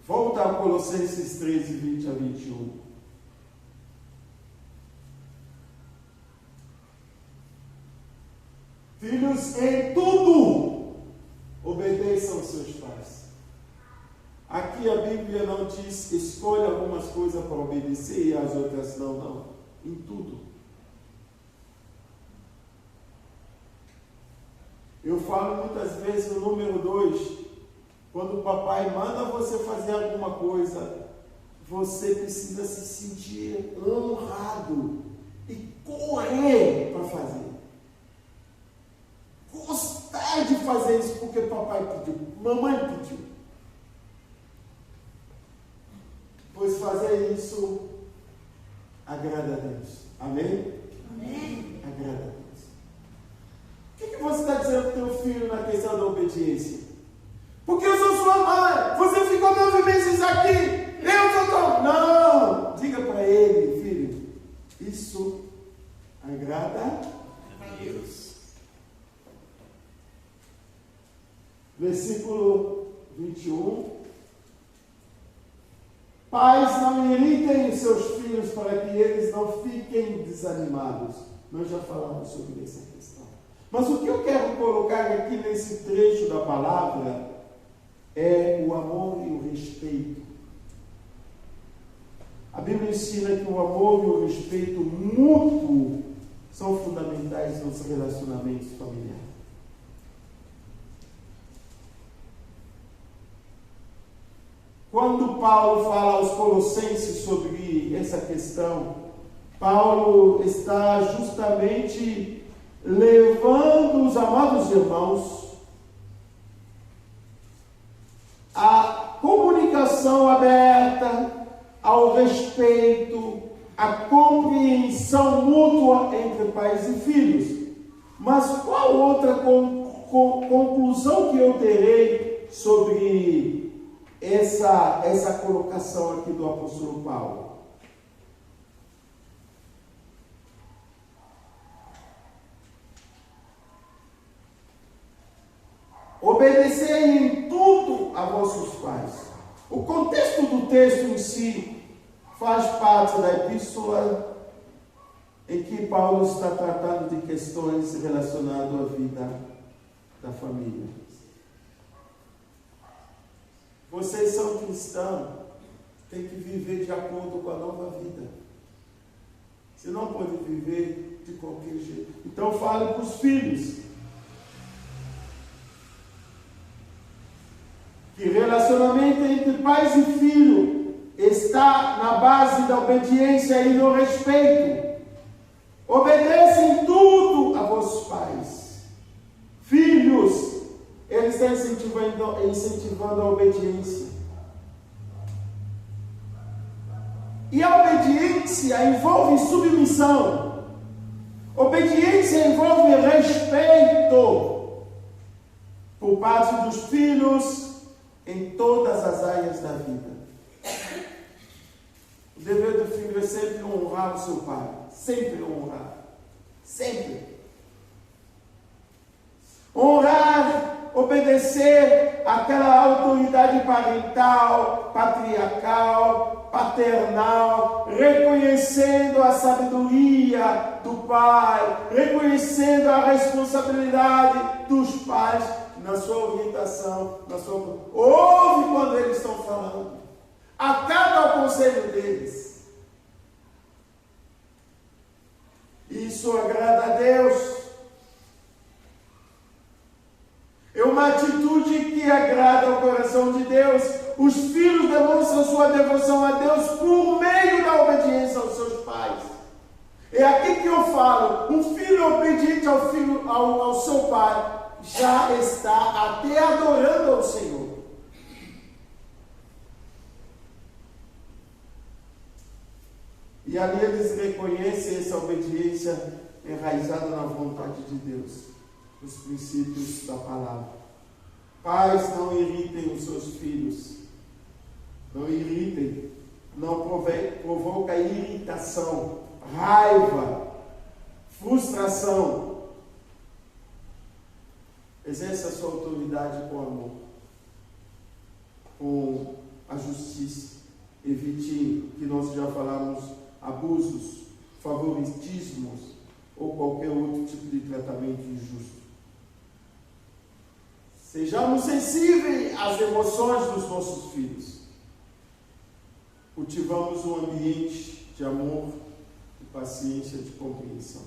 Volta a Colossenses 13, 20 a 21. Filhos, em tudo, obedeçam aos seus pais. Aqui a Bíblia não diz, escolha algumas coisas para obedecer e as outras não. Em tudo. Eu falo muitas vezes no número 2, quando o papai manda você fazer alguma coisa, você precisa se sentir honrado e correr para fazer. Gostar de fazer isso porque papai pediu, mamãe pediu. Pois fazer isso agrada a Deus. Amém? Amém. Agrada a Deus. O que você está dizendo para o teu filho na questão da obediência? Porque eu sou sua mãe. Você ficou 9 meses aqui. Eu estou... Não! Diga para ele, filho. Isso agrada a Deus. Versículo 21. Pais, não irritem os seus filhos para que eles não fiquem desanimados. Nós já falamos sobre essa questão. Mas o que eu quero colocar aqui nesse trecho da palavra é o amor e o respeito. A Bíblia ensina que o amor e o respeito mútuo são fundamentais nos relacionamentos familiares. Quando Paulo fala aos Colossenses sobre essa questão, Paulo está justamente levando os amados irmãos à comunicação aberta, ao respeito, à compreensão mútua entre pais e filhos. Mas qual outra conclusão que eu terei sobre essa colocação aqui do apóstolo Paulo? Obedecei em tudo a vossos pais. O contexto do texto em si faz parte da epístola em que Paulo está tratando de questões relacionadas à vida da família. Vocês são cristãos, têm que viver de acordo com a nova vida. Você não pode viver de qualquer jeito. Então fale para os filhos que relacionamento entre pais e filho está na base da obediência e do respeito. Obedecem tudo a vossos pais. Filhos, ele está incentivando a obediência. E a obediência envolve submissão. Obediência envolve respeito por parte dos filhos em todas as áreas da vida. O dever do filho é sempre honrar o seu pai. Sempre honrar. Sempre. Honrar, obedecer àquela autoridade parental, patriarcal, paternal, reconhecendo a sabedoria do pai, reconhecendo a responsabilidade dos pais na sua orientação, ouve quando eles estão falando, acata ao conselho deles. Isso agrada a Deus. É uma atitude que agrada ao coração de Deus. Os filhos demonstram sua devoção a Deus por meio da obediência aos seus pais. É aqui que eu falo, um filho obediente ao seu pai já está até adorando ao Senhor. E ali eles reconhecem essa obediência enraizada na vontade de Deus, nos princípios da palavra. Pais, não irritem os seus filhos. Não irritem. Não provoca irritação, raiva, frustração. Exerça a sua autoridade com amor, com a justiça. Evite, que nós já falamos, abusos, favoritismos ou qualquer outro tipo de tratamento injusto. Sejamos sensíveis às emoções dos nossos filhos. Cultivamos um ambiente de amor, de paciência, de compreensão,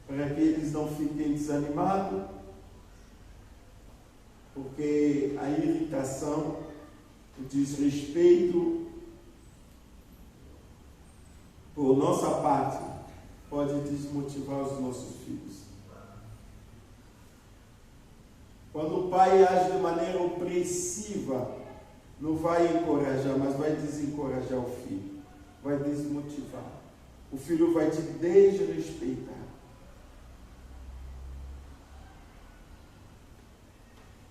para que eles não fiquem desanimados, porque a irritação, o desrespeito por nossa parte pode desmotivar os nossos filhos. Quando o pai age de maneira opressiva, não vai encorajar, mas vai desencorajar o filho, vai desmotivar. O filho vai te desrespeitar.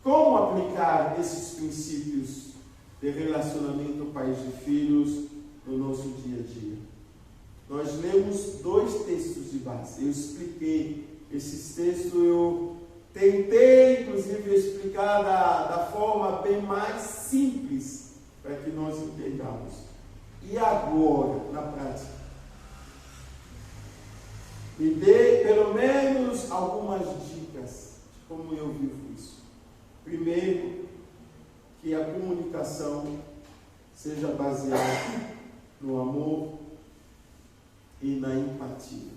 Como aplicar esses princípios de relacionamento pais e filhos no nosso dia a dia? Nós lemos 2 textos de base. Eu expliquei esses textos, eu tentei, inclusive, explicar da forma bem mais simples, para que nós entendamos. E agora, na prática? Me dê pelo menos algumas dicas de como eu vivo isso. Primeiro, que a comunicação seja baseada no amor e na empatia.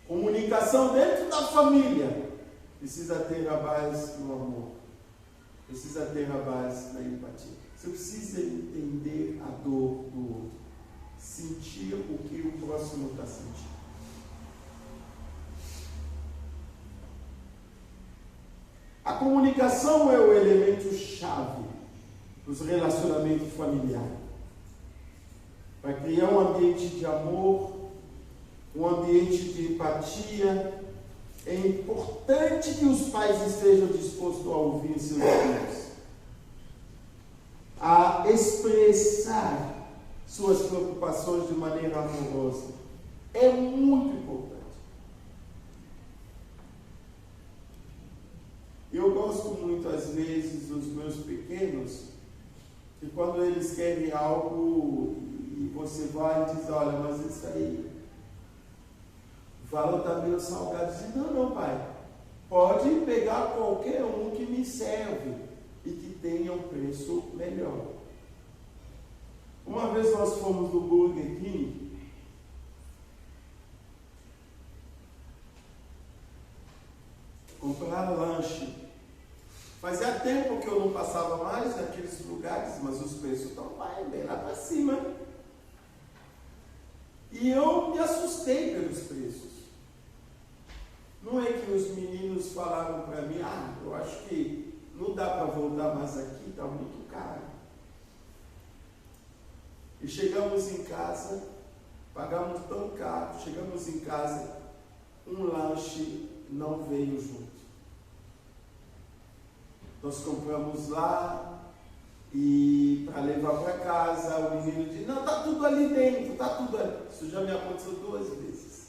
Comunicação dentro da família precisa ter a base no amor, precisa ter a base na empatia. Você precisa entender a dor do outro, sentir o que o próximo está sentindo. A comunicação é o elemento chave dos relacionamentos familiares. Para criar um ambiente de amor, um ambiente de empatia, é importante que os pais estejam dispostos a ouvir seus filhos, a expressar suas preocupações de maneira amorosa. É muito importante. Eu gosto muito, às vezes, dos meus pequenos, que quando eles querem algo e você vai e diz, olha, mas isso aí, o valor está meio salgado. Diz, não, pai, pode pegar qualquer um que me serve e que tenha um preço melhor. Uma vez nós fomos no Burger King, comprar lanche. Fazia tempo que eu não passava mais naqueles lugares, mas os preços estão bem lá para cima. E eu me assustei pelos preços. Não é que os meninos falaram para mim, eu acho que não dá para voltar mais aqui, está muito caro. E chegamos em casa, pagamos tão caro, chegamos em casa, um lanche não veio junto. Nós compramos lá e para levar para casa, o menino disse, não, está tudo ali dentro, está tudo ali. Isso já me aconteceu 2 vezes.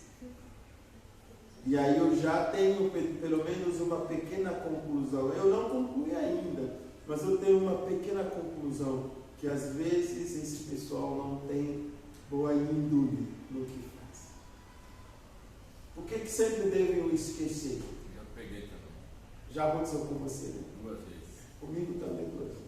E aí eu já tenho pelo menos uma pequena conclusão. Eu não concluí ainda, mas eu tenho uma pequena conclusão, que às vezes esse pessoal não tem boa índole no que faz. Por que sempre devem o esquecer? Eu peguei também. Já aconteceu com você, né? 2 vezes. Comigo também 2 vezes.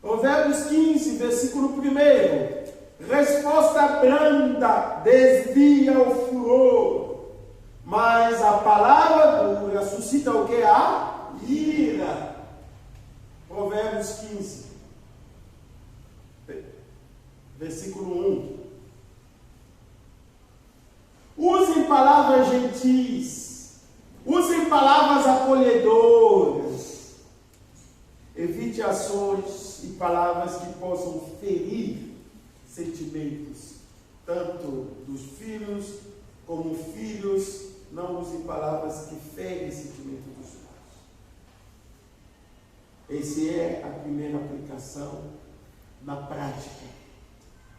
Provérbios 15, versículo 1. Resposta branda desvia o furor, mas a palavra dura suscita o que? A ira. Provérbios 15, versículo 1. Usem palavras gentis, usem palavras acolhedoras, evite ações e palavras que possam ferir sentimentos, tanto dos filhos como filhos. Não use palavras que ferem sentimentos dos pais. Essa é a primeira aplicação na prática.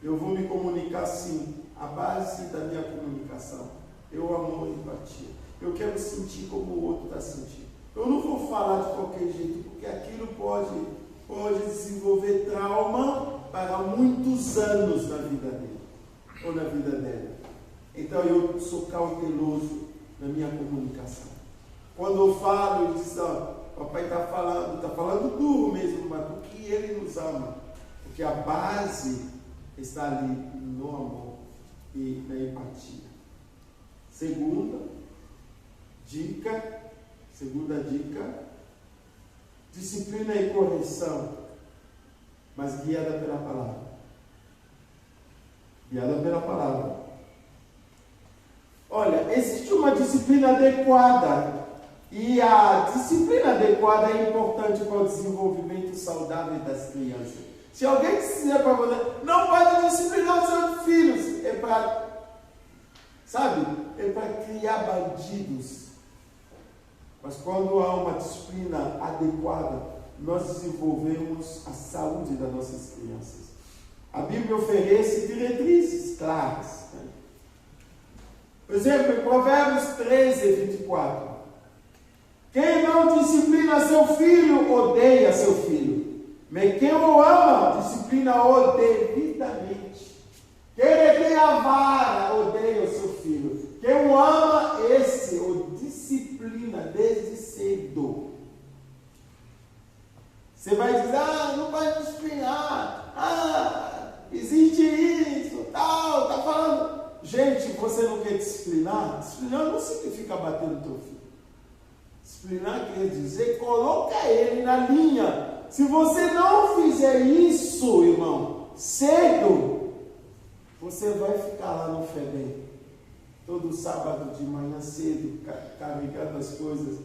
Eu vou me comunicar assim. A base da minha comunicação é o amor e a empatia. Eu quero sentir como o outro está sentindo. Eu não vou falar de qualquer jeito, porque aquilo pode desenvolver trauma para muitos anos na vida dele ou na vida dela. Então eu sou cauteloso na minha comunicação. Quando eu falo, eu digo, papai está falando duro mesmo, mas porque ele nos ama. Porque a base está ali no amor e na empatia. Segunda dica, disciplina e correção, mas guiada pela palavra. Guiada pela palavra. Olha, existe uma disciplina adequada, e a disciplina adequada é importante para o desenvolvimento saudável das crianças. Se alguém disser para você, não pode disciplinar os seus filhos, é para criar bandidos. Mas quando há uma disciplina adequada, nós desenvolvemos a saúde das nossas crianças. A Bíblia oferece diretrizes claras. Por exemplo, em Provérbios 13, 24, Quem não disciplina seu filho, odeia seu filho. Mas quem o ama, disciplina-o devidamente. Quem retém a vara, odeia o seu filho. Quem o ama, esse o disciplina desde cedo. Você vai dizer, não vai disciplinar. Existe isso, tal, tá falando. Gente, você não quer disciplinar? Disciplinar não significa bater no teu filho. Disciplinar quer dizer, coloca ele na linha. Se você não fizer isso, irmão, cedo, você vai ficar lá no FEBEM, todo sábado de manhã cedo, carregando as coisas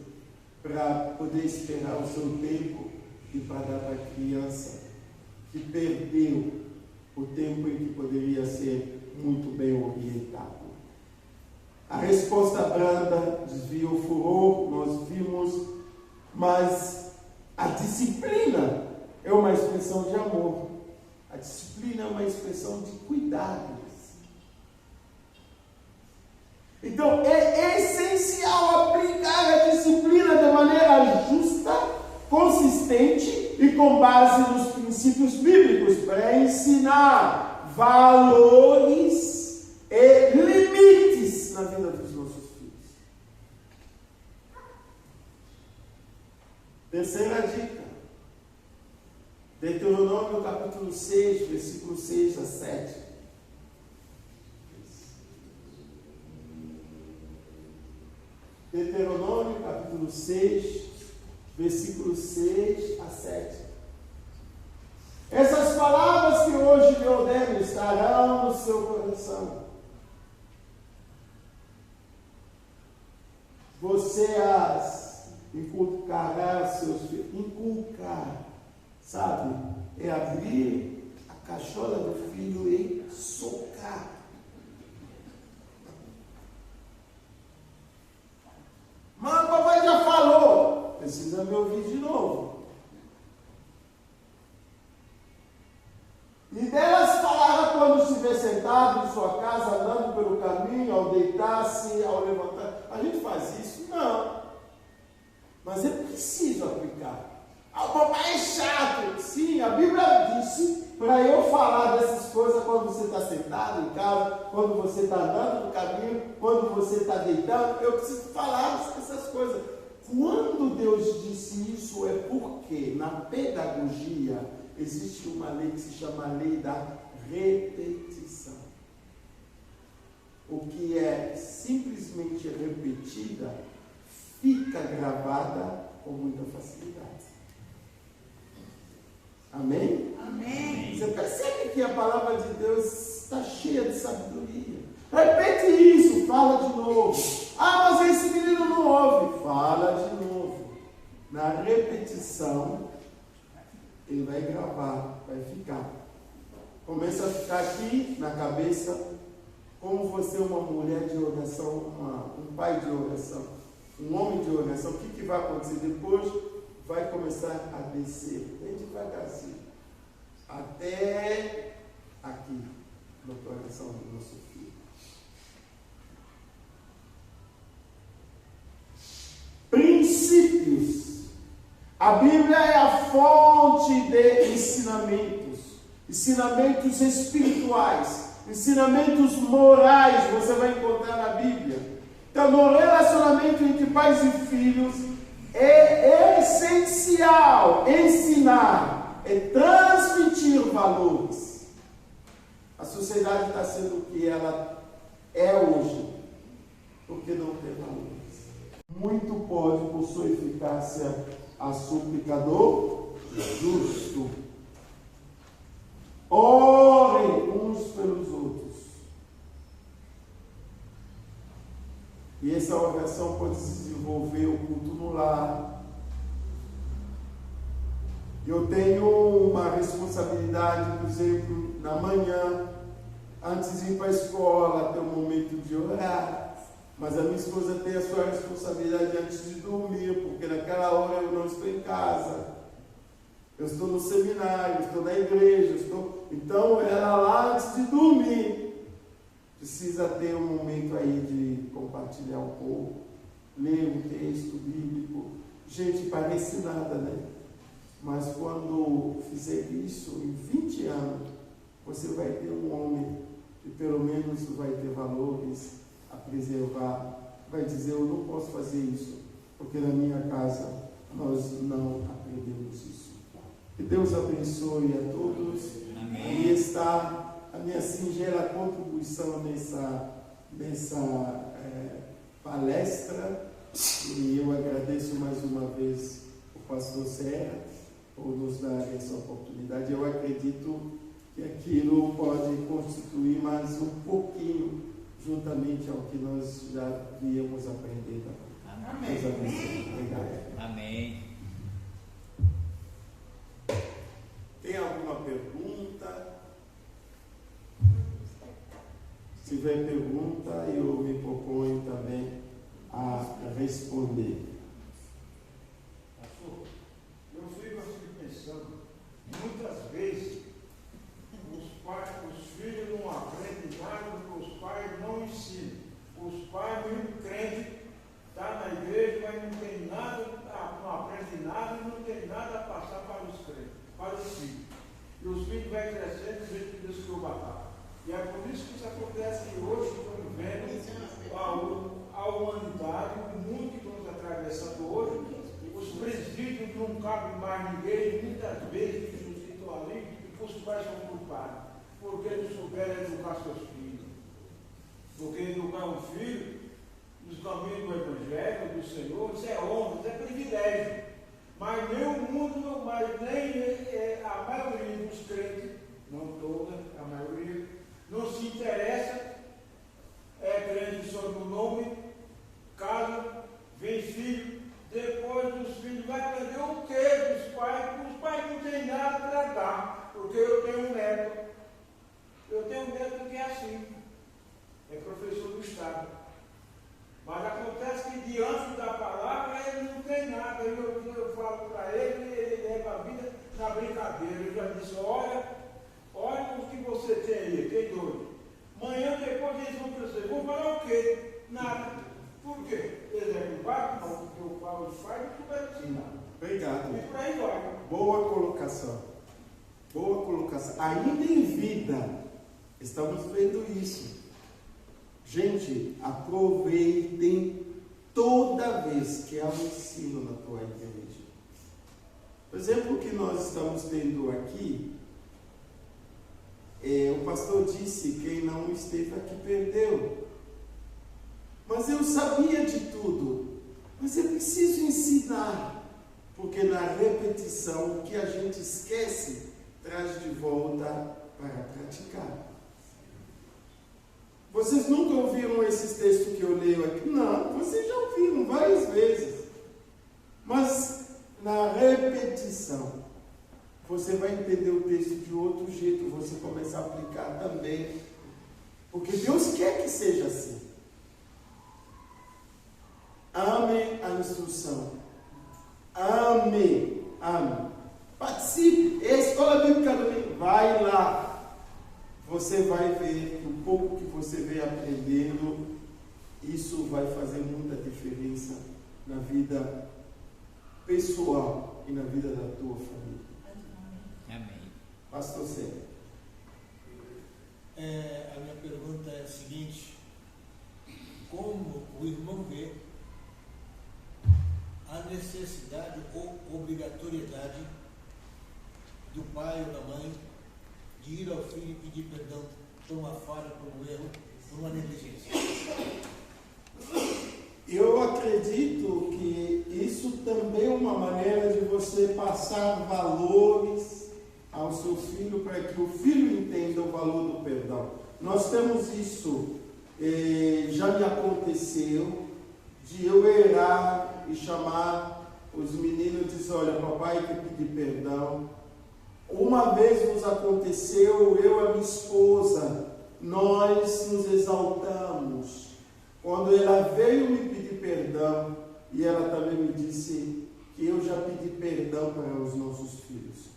para poder esperar o seu tempo e para dar para a criança que perdeu o tempo em que poderia ser muito bem orientado. A resposta branda desvia o furor, nós vimos, mas a disciplina é uma expressão de amor. A disciplina é uma expressão de cuidados. Então, é essencial aplicar a disciplina de maneira justa, consistente e com base nos princípios bíblicos para ensinar valores e limites na vida dos nossos filhos. Terceira dica. Deuteronômio capítulo 6, versículo 6 a 7. Deuteronômio capítulo 6, versículo 6 a 7. Essas palavras que hoje lhe ordeno estarão no seu coração. Você as inculcará aos seus filhos. Inculcar, sabe? É abrir a cachola do filho e socar. Mas o papai já falou. Precisa me ouvir de novo. E delas falará quando estiver sentado em sua casa, andando pelo caminho, ao deitar-se, ao levantar. A gente faz isso? Não. Mas é preciso aplicar. O papai é chato. Sim, a Bíblia disse para eu falar dessas coisas quando você está sentado em casa, quando você está andando no caminho, quando você está deitado. Eu preciso falar essas coisas. Quando Deus disse isso é porque na pedagogia existe uma lei que se chama lei da repetição. O que é simplesmente repetida fica gravada com muita facilidade. Amém? Amém. Você percebe que a palavra de Deus está cheia de sabedoria. Repete isso, fala de novo. Mas esse menino não ouve. Fala de novo. Na repetição, ele vai gravar, vai ficar. Começa a ficar aqui na cabeça, como você é uma mulher de oração, um pai de oração, um homem de oração. O que vai acontecer depois? Vai começar a descer, bem devagarzinho, até aqui, no coração do nosso filho. Princípios. A Bíblia é a fonte de ensinamentos espirituais, ensinamentos morais, você vai encontrar na Bíblia. Então, no relacionamento entre pais e filhos, é essencial ensinar, é transmitir valores. A sociedade está sendo o que ela é hoje, porque não tem valores. Muito pode, por sua eficácia, a súplica do justo. Orem uns pelos outros. E essa oração pode se desenvolver o culto no lar. Eu tenho uma responsabilidade, por exemplo, na manhã, antes de ir para a escola, ter um momento de orar. Mas a minha esposa tem a sua responsabilidade antes de dormir, porque naquela hora eu não estou em casa. Eu estou no seminário, estou na igreja, Então, ela lá antes de dormir, precisa ter um momento aí de compartilhar um pouco, ler um texto bíblico. Gente, parece nada, né? Mas quando fizer isso, em 20 anos, você vai ter um homem que pelo menos vai ter valores a preservar. Vai dizer, eu não posso fazer isso, porque na minha casa nós não aprendemos isso. Que Deus abençoe a todos. Amém. E está a minha singela contribuição nessa palestra. E eu agradeço mais uma vez o pastor Serra por nos dar essa oportunidade. Eu acredito que aquilo pode constituir mais um pouquinho, juntamente ao que nós já viemos aprendendo. Amém. Deus abençoe. Obrigado. Amém. Tem alguma pergunta? Se tiver pergunta, eu me proponho também a responder. Pastor, eu fico assim pensando, muitas vezes os filhos não aprendem nada porque os pais não ensinam. Os pais, mesmo crentes, estão na igreja, mas não tem nada, não aprende nada e não tem nada a passar para os crentes, para os filhos. E os filhos vão crescendo do jeito que Deus criou batata. E é por isso que isso acontece que hoje estamos vendo a humanidade, o mundo que estamos atravessando hoje, os presídios não cabem mais ninguém, muitas vezes que estão ali, e os pais são culpados, porque não souberam educar seus filhos. Porque educar um filho nos caminhos do Evangelho, do Senhor, isso é honra, isso é privilégio. Mas nem o mundo, mas nem a maioria dos crentes, não toda, a maioria, não se interessa, é crente sobre o nome, casa, vem filho, depois dos filhos vai aprender o quê dos pais? Porque os pais não têm nada para dar, porque eu tenho um neto. Eu tenho um neto que é assim, é professor do Estado. Mas acontece que diante da palavra ele não tem nada. Eu falo para ele leva a vida na brincadeira. Eu já disse, olha o que você tem aí, tem doido. Amanhã depois eles vão crescer. Vão falar o quê? Nada. Por quê? Eles é culpado? Não, porque o pai os pais não souberam ensinar. Obrigado. E por aí vai. Boa colocação. Boa colocação. Ainda em vida, estamos vendo isso. Gente, aproveitem toda vez que há um ensino na tua igreja. O exemplo que nós estamos tendo aqui, o pastor disse, quem não esteve aqui perdeu. Mas eu sabia de tudo. Mas eu preciso ensinar, porque na repetição, o que a gente esquece, traz de volta para praticar. Vocês nunca ouviram esses textos que eu leio aqui? Não, vocês já ouviram várias vezes. Mas na repetição, você vai entender o texto de outro jeito, você começa a aplicar também. Porque Deus quer que seja assim. Ame a instrução. Ame. Participe. É a escola bíblica domingo. Vai lá. Você vai ver que o pouco que você vem aprendendo, isso vai fazer muita diferença na vida pessoal e na vida da tua família. Amém. Pastor Sérgio. A minha pergunta é a seguinte: como o irmão vê a necessidade ou obrigatoriedade do pai ou da mãe de ir ao filho e pedir perdão por uma falha, por um erro, por uma negligência? Eu acredito que isso também é uma maneira de você passar valores ao seu filho, para que o filho entenda o valor do perdão. Nós temos isso, já me aconteceu, de eu errar e chamar os meninos e dizer, olha, papai quer pedir perdão. Uma vez nos aconteceu, eu e a minha esposa, nós nos exaltamos. Quando ela veio me pedir perdão, e ela também me disse que eu já pedi perdão para os nossos filhos.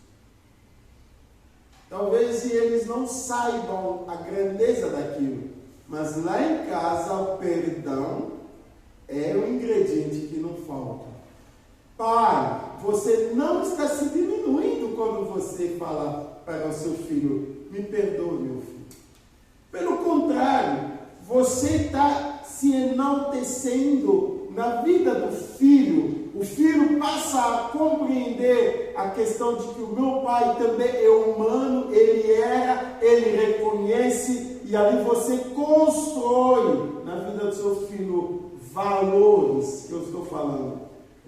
Talvez eles não saibam a grandeza daquilo, mas lá em casa o perdão é um ingrediente que não falta. Pai, você não está se diminuindo quando você fala para o seu filho, me perdoe, meu filho. Pelo contrário, você está se enaltecendo na vida do filho. O filho passa a compreender a questão de que o meu pai também é humano, ele reconhece, e ali você constrói na vida do seu filho valores, que eu estou falando.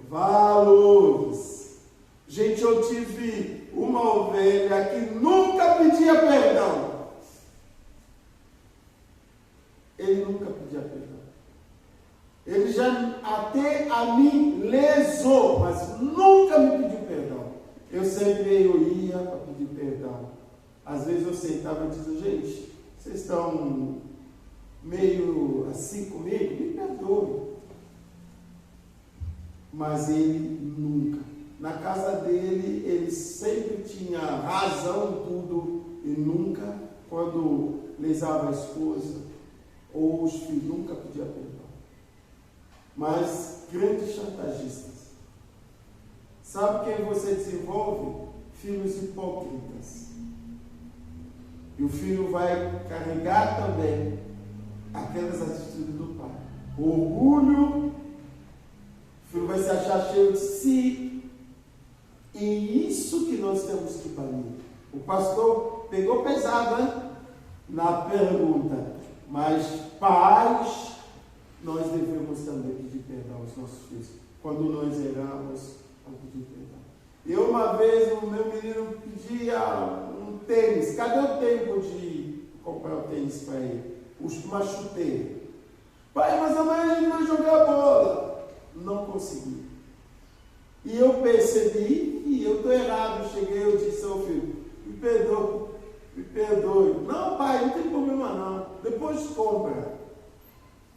Valores. Gente, eu tive uma ovelha que nunca pedia perdão. Ele nunca pedia perdão. Ele já até a mim lesou, mas nunca me pediu perdão. Eu sempre ia para pedir perdão. Às vezes eu sentava e dizia, gente, vocês estão meio assim comigo? Me perdoe. Mas ele nunca. Na casa dele, ele sempre tinha razão em tudo e nunca, quando lesava a esposa ou os filhos, nunca pedia perdão. Mas grandes chantagistas. Sabe quem você desenvolve? Filhos hipócritas. E o filho vai carregar também aquelas atitudes do pai. Orgulho. O filho vai se achar cheio de si. E isso que nós temos que banir. O pastor pegou pesado, hein? Na pergunta. Mas pais, nós devemos também pedir perdão aos nossos filhos. Quando nós erramos, vamos pedir perdão. Eu uma vez, o meu menino pedia um tênis. Cadê o tempo de comprar o tênis para ele? Uma chuteira. Pai, mas amanhã a gente vai jogar bola. Não consegui. E eu percebi que eu estou errado. Cheguei, eu disse ao filho, me perdoe. Não, pai, não tem problema não. Depois compra.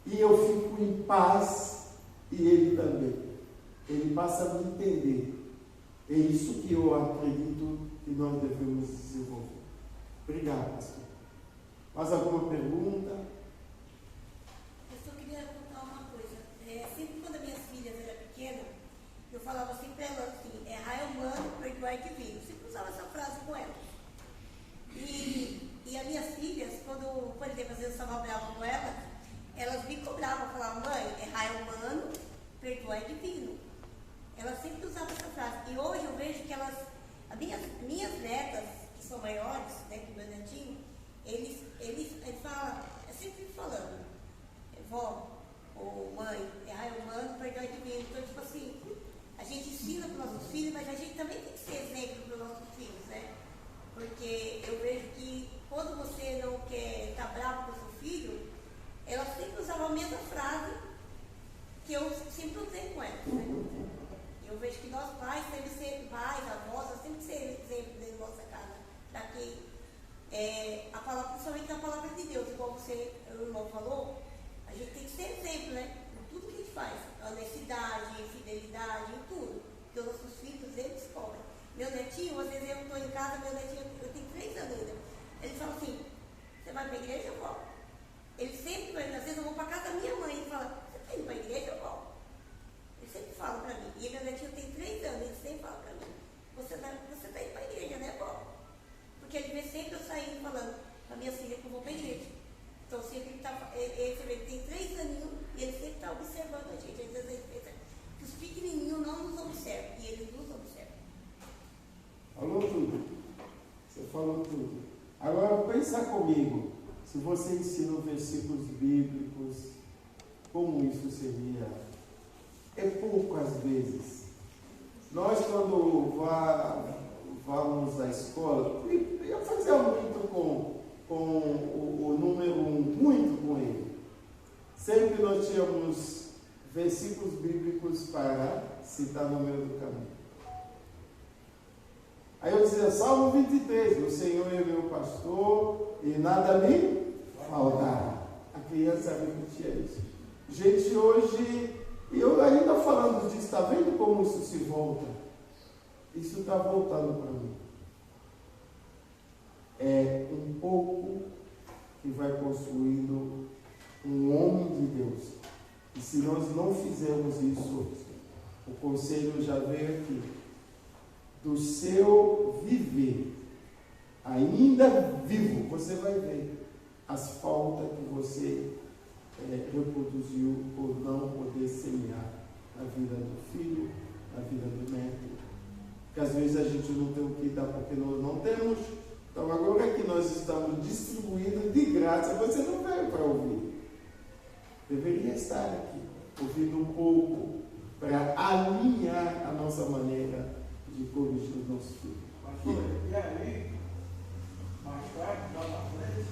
E eu fico em paz e ele também. Ele passa a me entender. É isso que eu acredito que nós devemos desenvolver. Obrigado, pastor. Mais alguma pergunta? Eu só queria contar uma coisa. Sempre quando as minhas filhas eram pequenas, eu falava assim para elas assim, errar é humano, perdoar é divino. Eu sempre usava essa frase com elas. E as minhas filhas, quando, por exemplo, às vezes eu estava brava com elas me cobravam, falavam, mãe, errar é humano, perdoar é divino. Elas sempre usavam essa frase. E hoje eu vejo que as minhas netas, que são maiores, né, que o meu netinho, eles falam, é sempre falando, vó, ou mãe, errar é humano, perdoar é divino. Então, tipo assim, a gente ensina para os nossos filhos, mas a gente também tem que ser exemplo para os nossos filhos, né? Porque eu vejo que quando você não quer estar bravo com o seu filho, ela sempre usava a mesma frase que eu sempre usei com ela, né? Eu vejo que nós pais temos que ser pais, avós, nós temos que ser exemplo dentro da nossa casa, para que a palavra, principalmente a palavra de Deus, igual o irmão falou, a gente tem que ser exemplo, né? Em tudo que a gente faz, honestidade, fidelidade, em tudo. Porque os nossos filhos, eles cobram. Meu netinho, às vezes eu estou em casa, meu netinho, eu tenho 3 anos ainda. Ele fala assim, você vai para a igreja? Eu vou. Ele sempre vai, às vezes eu vou para casa da minha mãe, ele fala, você está indo para a igreja? Eu vou. Ele sempre fala para mim. E meu netinho tem 3 anos, ele sempre fala para mim, você está indo para a igreja, né, vó? Porque ele vê sempre eu saindo falando para minha filha que eu vou para a igreja. Então sempre ele tem 3 aninhos e ele sempre está observando a gente. Às vezes ele pensa que os pequenininhos não nos observam e ele nos observa. Falou tudo. Você falou tudo. Agora pensa comigo. Se você ensina versículos bíblicos, como isso seria? É pouco às vezes. Nós quando vamos à escola, eu fazia muito com o número 1, muito com ele. Sempre nós tínhamos versículos bíblicos para citar no meio do caminho. Aí eu dizia, Salmo 23, o Senhor é meu pastor e nada me faltará. A criança repetia isso. Gente, hoje, eu ainda falando disso, está vendo como isso se volta? Isso está voltando para mim. É um pouco que vai construindo um homem de Deus. E se nós não fizermos isso, o conselho já veio aqui. Do seu viver, ainda vivo, você vai ver as faltas que você reproduziu por não poder semear na vida do filho, na vida do neto. Porque às vezes a gente não tem o que dar porque nós não temos. Então agora que nós estamos distribuindo de graça, você não veio para ouvir. Deveria estar aqui, ouvindo um pouco, para alinhar a nossa maneira de corrigir os nossos filhos. E aí, mais tarde, lá na frente,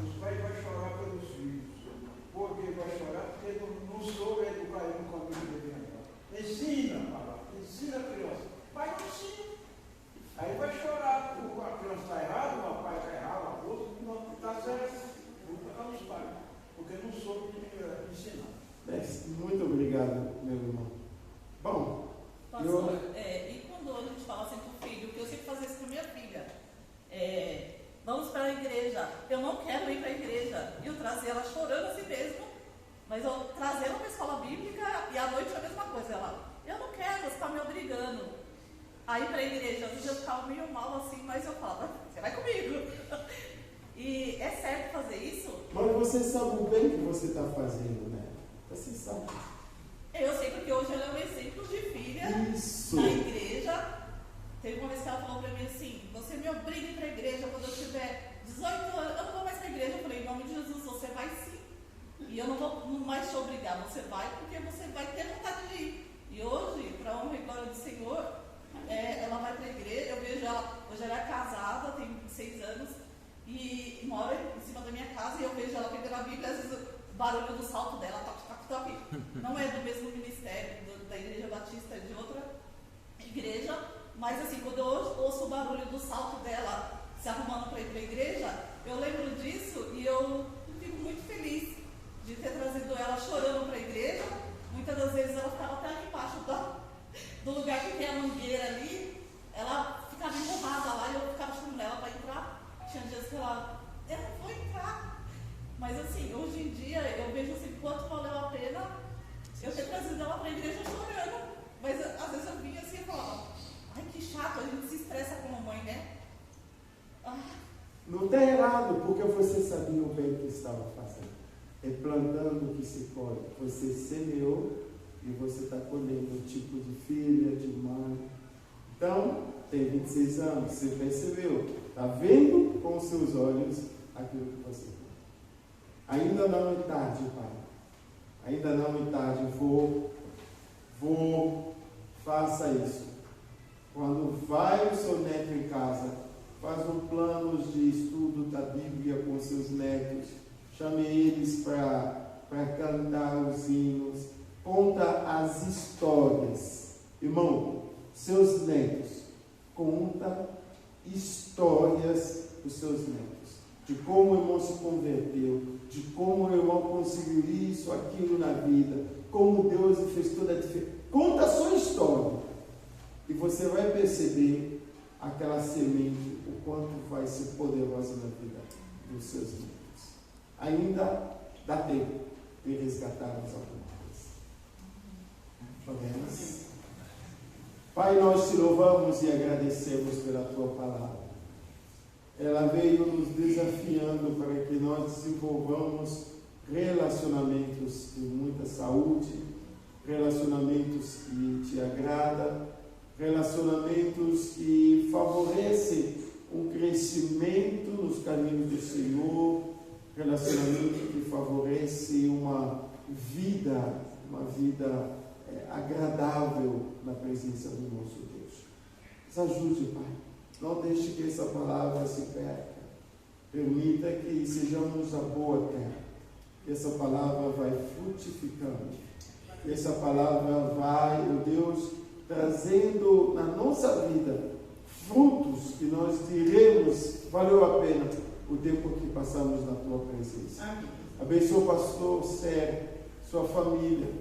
os pais vão chorar pelos filhos. Por que vai chorar? Porque não soube educar ele no caminho que devia. Ensina a criança. Pai não ensina. Aí vai chorar, a criança está errada, o pai está errado, o outro não está certo. Está nos pais, porque não soube ensinar. Muito obrigado, meu irmão. Bom, Pastor, e quando a gente fala assim com o filho, que eu sempre fazia isso com minha filha, vamos para a igreja, eu não quero ir para a igreja, e eu trazia ela chorando assim mesmo, mas eu trazia ela para a escola bíblica, e à noite a mesma coisa, ela, eu não quero, você está me obrigando a ir para a igreja. Às vezes eu ficava meio mal assim, mas eu falava, você vai comigo. E é certo fazer isso? Mas você sabe o bem que você está fazendo, né? Você sabe. Eu sei, porque hoje ela é um exemplo de filha Isso. na igreja. Teve uma vez que ela falou para mim assim, você me obriga a ir para a igreja quando eu tiver 18 anos, eu não vou mais para a igreja. Eu falei, em nome de Jesus, você vai sim. E eu não vou mais te obrigar, você vai porque você vai ter vontade de ir. E hoje, para a honra e glória do Senhor, ela vai para a igreja, eu vejo ela, hoje ela é casada, tem 6 anos, e mora em cima da minha casa, e eu vejo ela pegando a Bíblia, às vezes o barulho do salto dela, toque, toque, toque. Não é do mesmo ministério, da Igreja Batista, é de outra igreja, mas assim, quando eu ouço o barulho do salto dela se arrumando para ir para a igreja, eu lembro disso e eu fico muito feliz de ter trazido ela chorando para a igreja. Muitas das vezes ela ficava até ali embaixo do lugar que tem a mangueira ali, ela ficava empurrada lá e eu ficava chamando ela para entrar. Tinha dias que ela, eu não vou entrar. Mas assim, hoje em dia eu vejo assim, quanto valeu a pena eu ter trazido ela para a igreja chorando. Mas às vezes eu vinha assim e falava, ai que chato, a gente se estressa como mãe, né? Não está errado, porque você sabia o bem que estava fazendo. É plantando que se colhe. Você semeou e você está colhendo o tipo de filha, de mãe. Então, tem 26 anos, você percebeu, está vendo com os seus olhos aquilo que você quer. Ainda não é tarde, pai. Ainda não é tarde. Faça isso. Quando vai o seu neto em casa, faz um plano de estudo da Bíblia com seus netos. Chame eles para cantar os hinos. Conta as histórias. Irmão, seus netos, conta histórias dos seus netos. De como o irmão se converteu, de como o irmão conseguiu isso, aquilo na vida, como Deus fez toda a diferença. Conta a sua história. E você vai perceber aquela semente, o quanto vai ser poderosa na vida dos seus netos. Ainda dá tempo de resgatarmos alguma coisa. Podemos? Pai, nós te louvamos e agradecemos pela tua palavra. Ela veio nos desafiando para que nós desenvolvamos relacionamentos de muita saúde, relacionamentos que te agradam, relacionamentos que favorecem um crescimento nos caminhos do Senhor, relacionamento que favorece uma vida agradável na presença do nosso Deus. Nos ajude, Pai. Não deixe que essa palavra se perca. Permita que sejamos a boa terra. Que essa palavra vai frutificando. Que essa palavra vai, ó Deus, trazendo na nossa vida frutos que nós diremos, valeu a pena o tempo que passamos na tua presença. Amém. Abençoa o pastor Sérgio, sua família.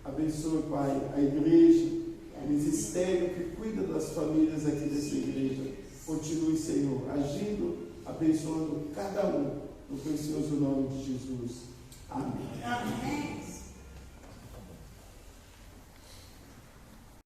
Abençoe, Pai, a igreja, o ministério que cuida das famílias aqui dessa igreja. Continue, Senhor, agindo, abençoando cada um, no precioso nome de Jesus. Amém. Amém.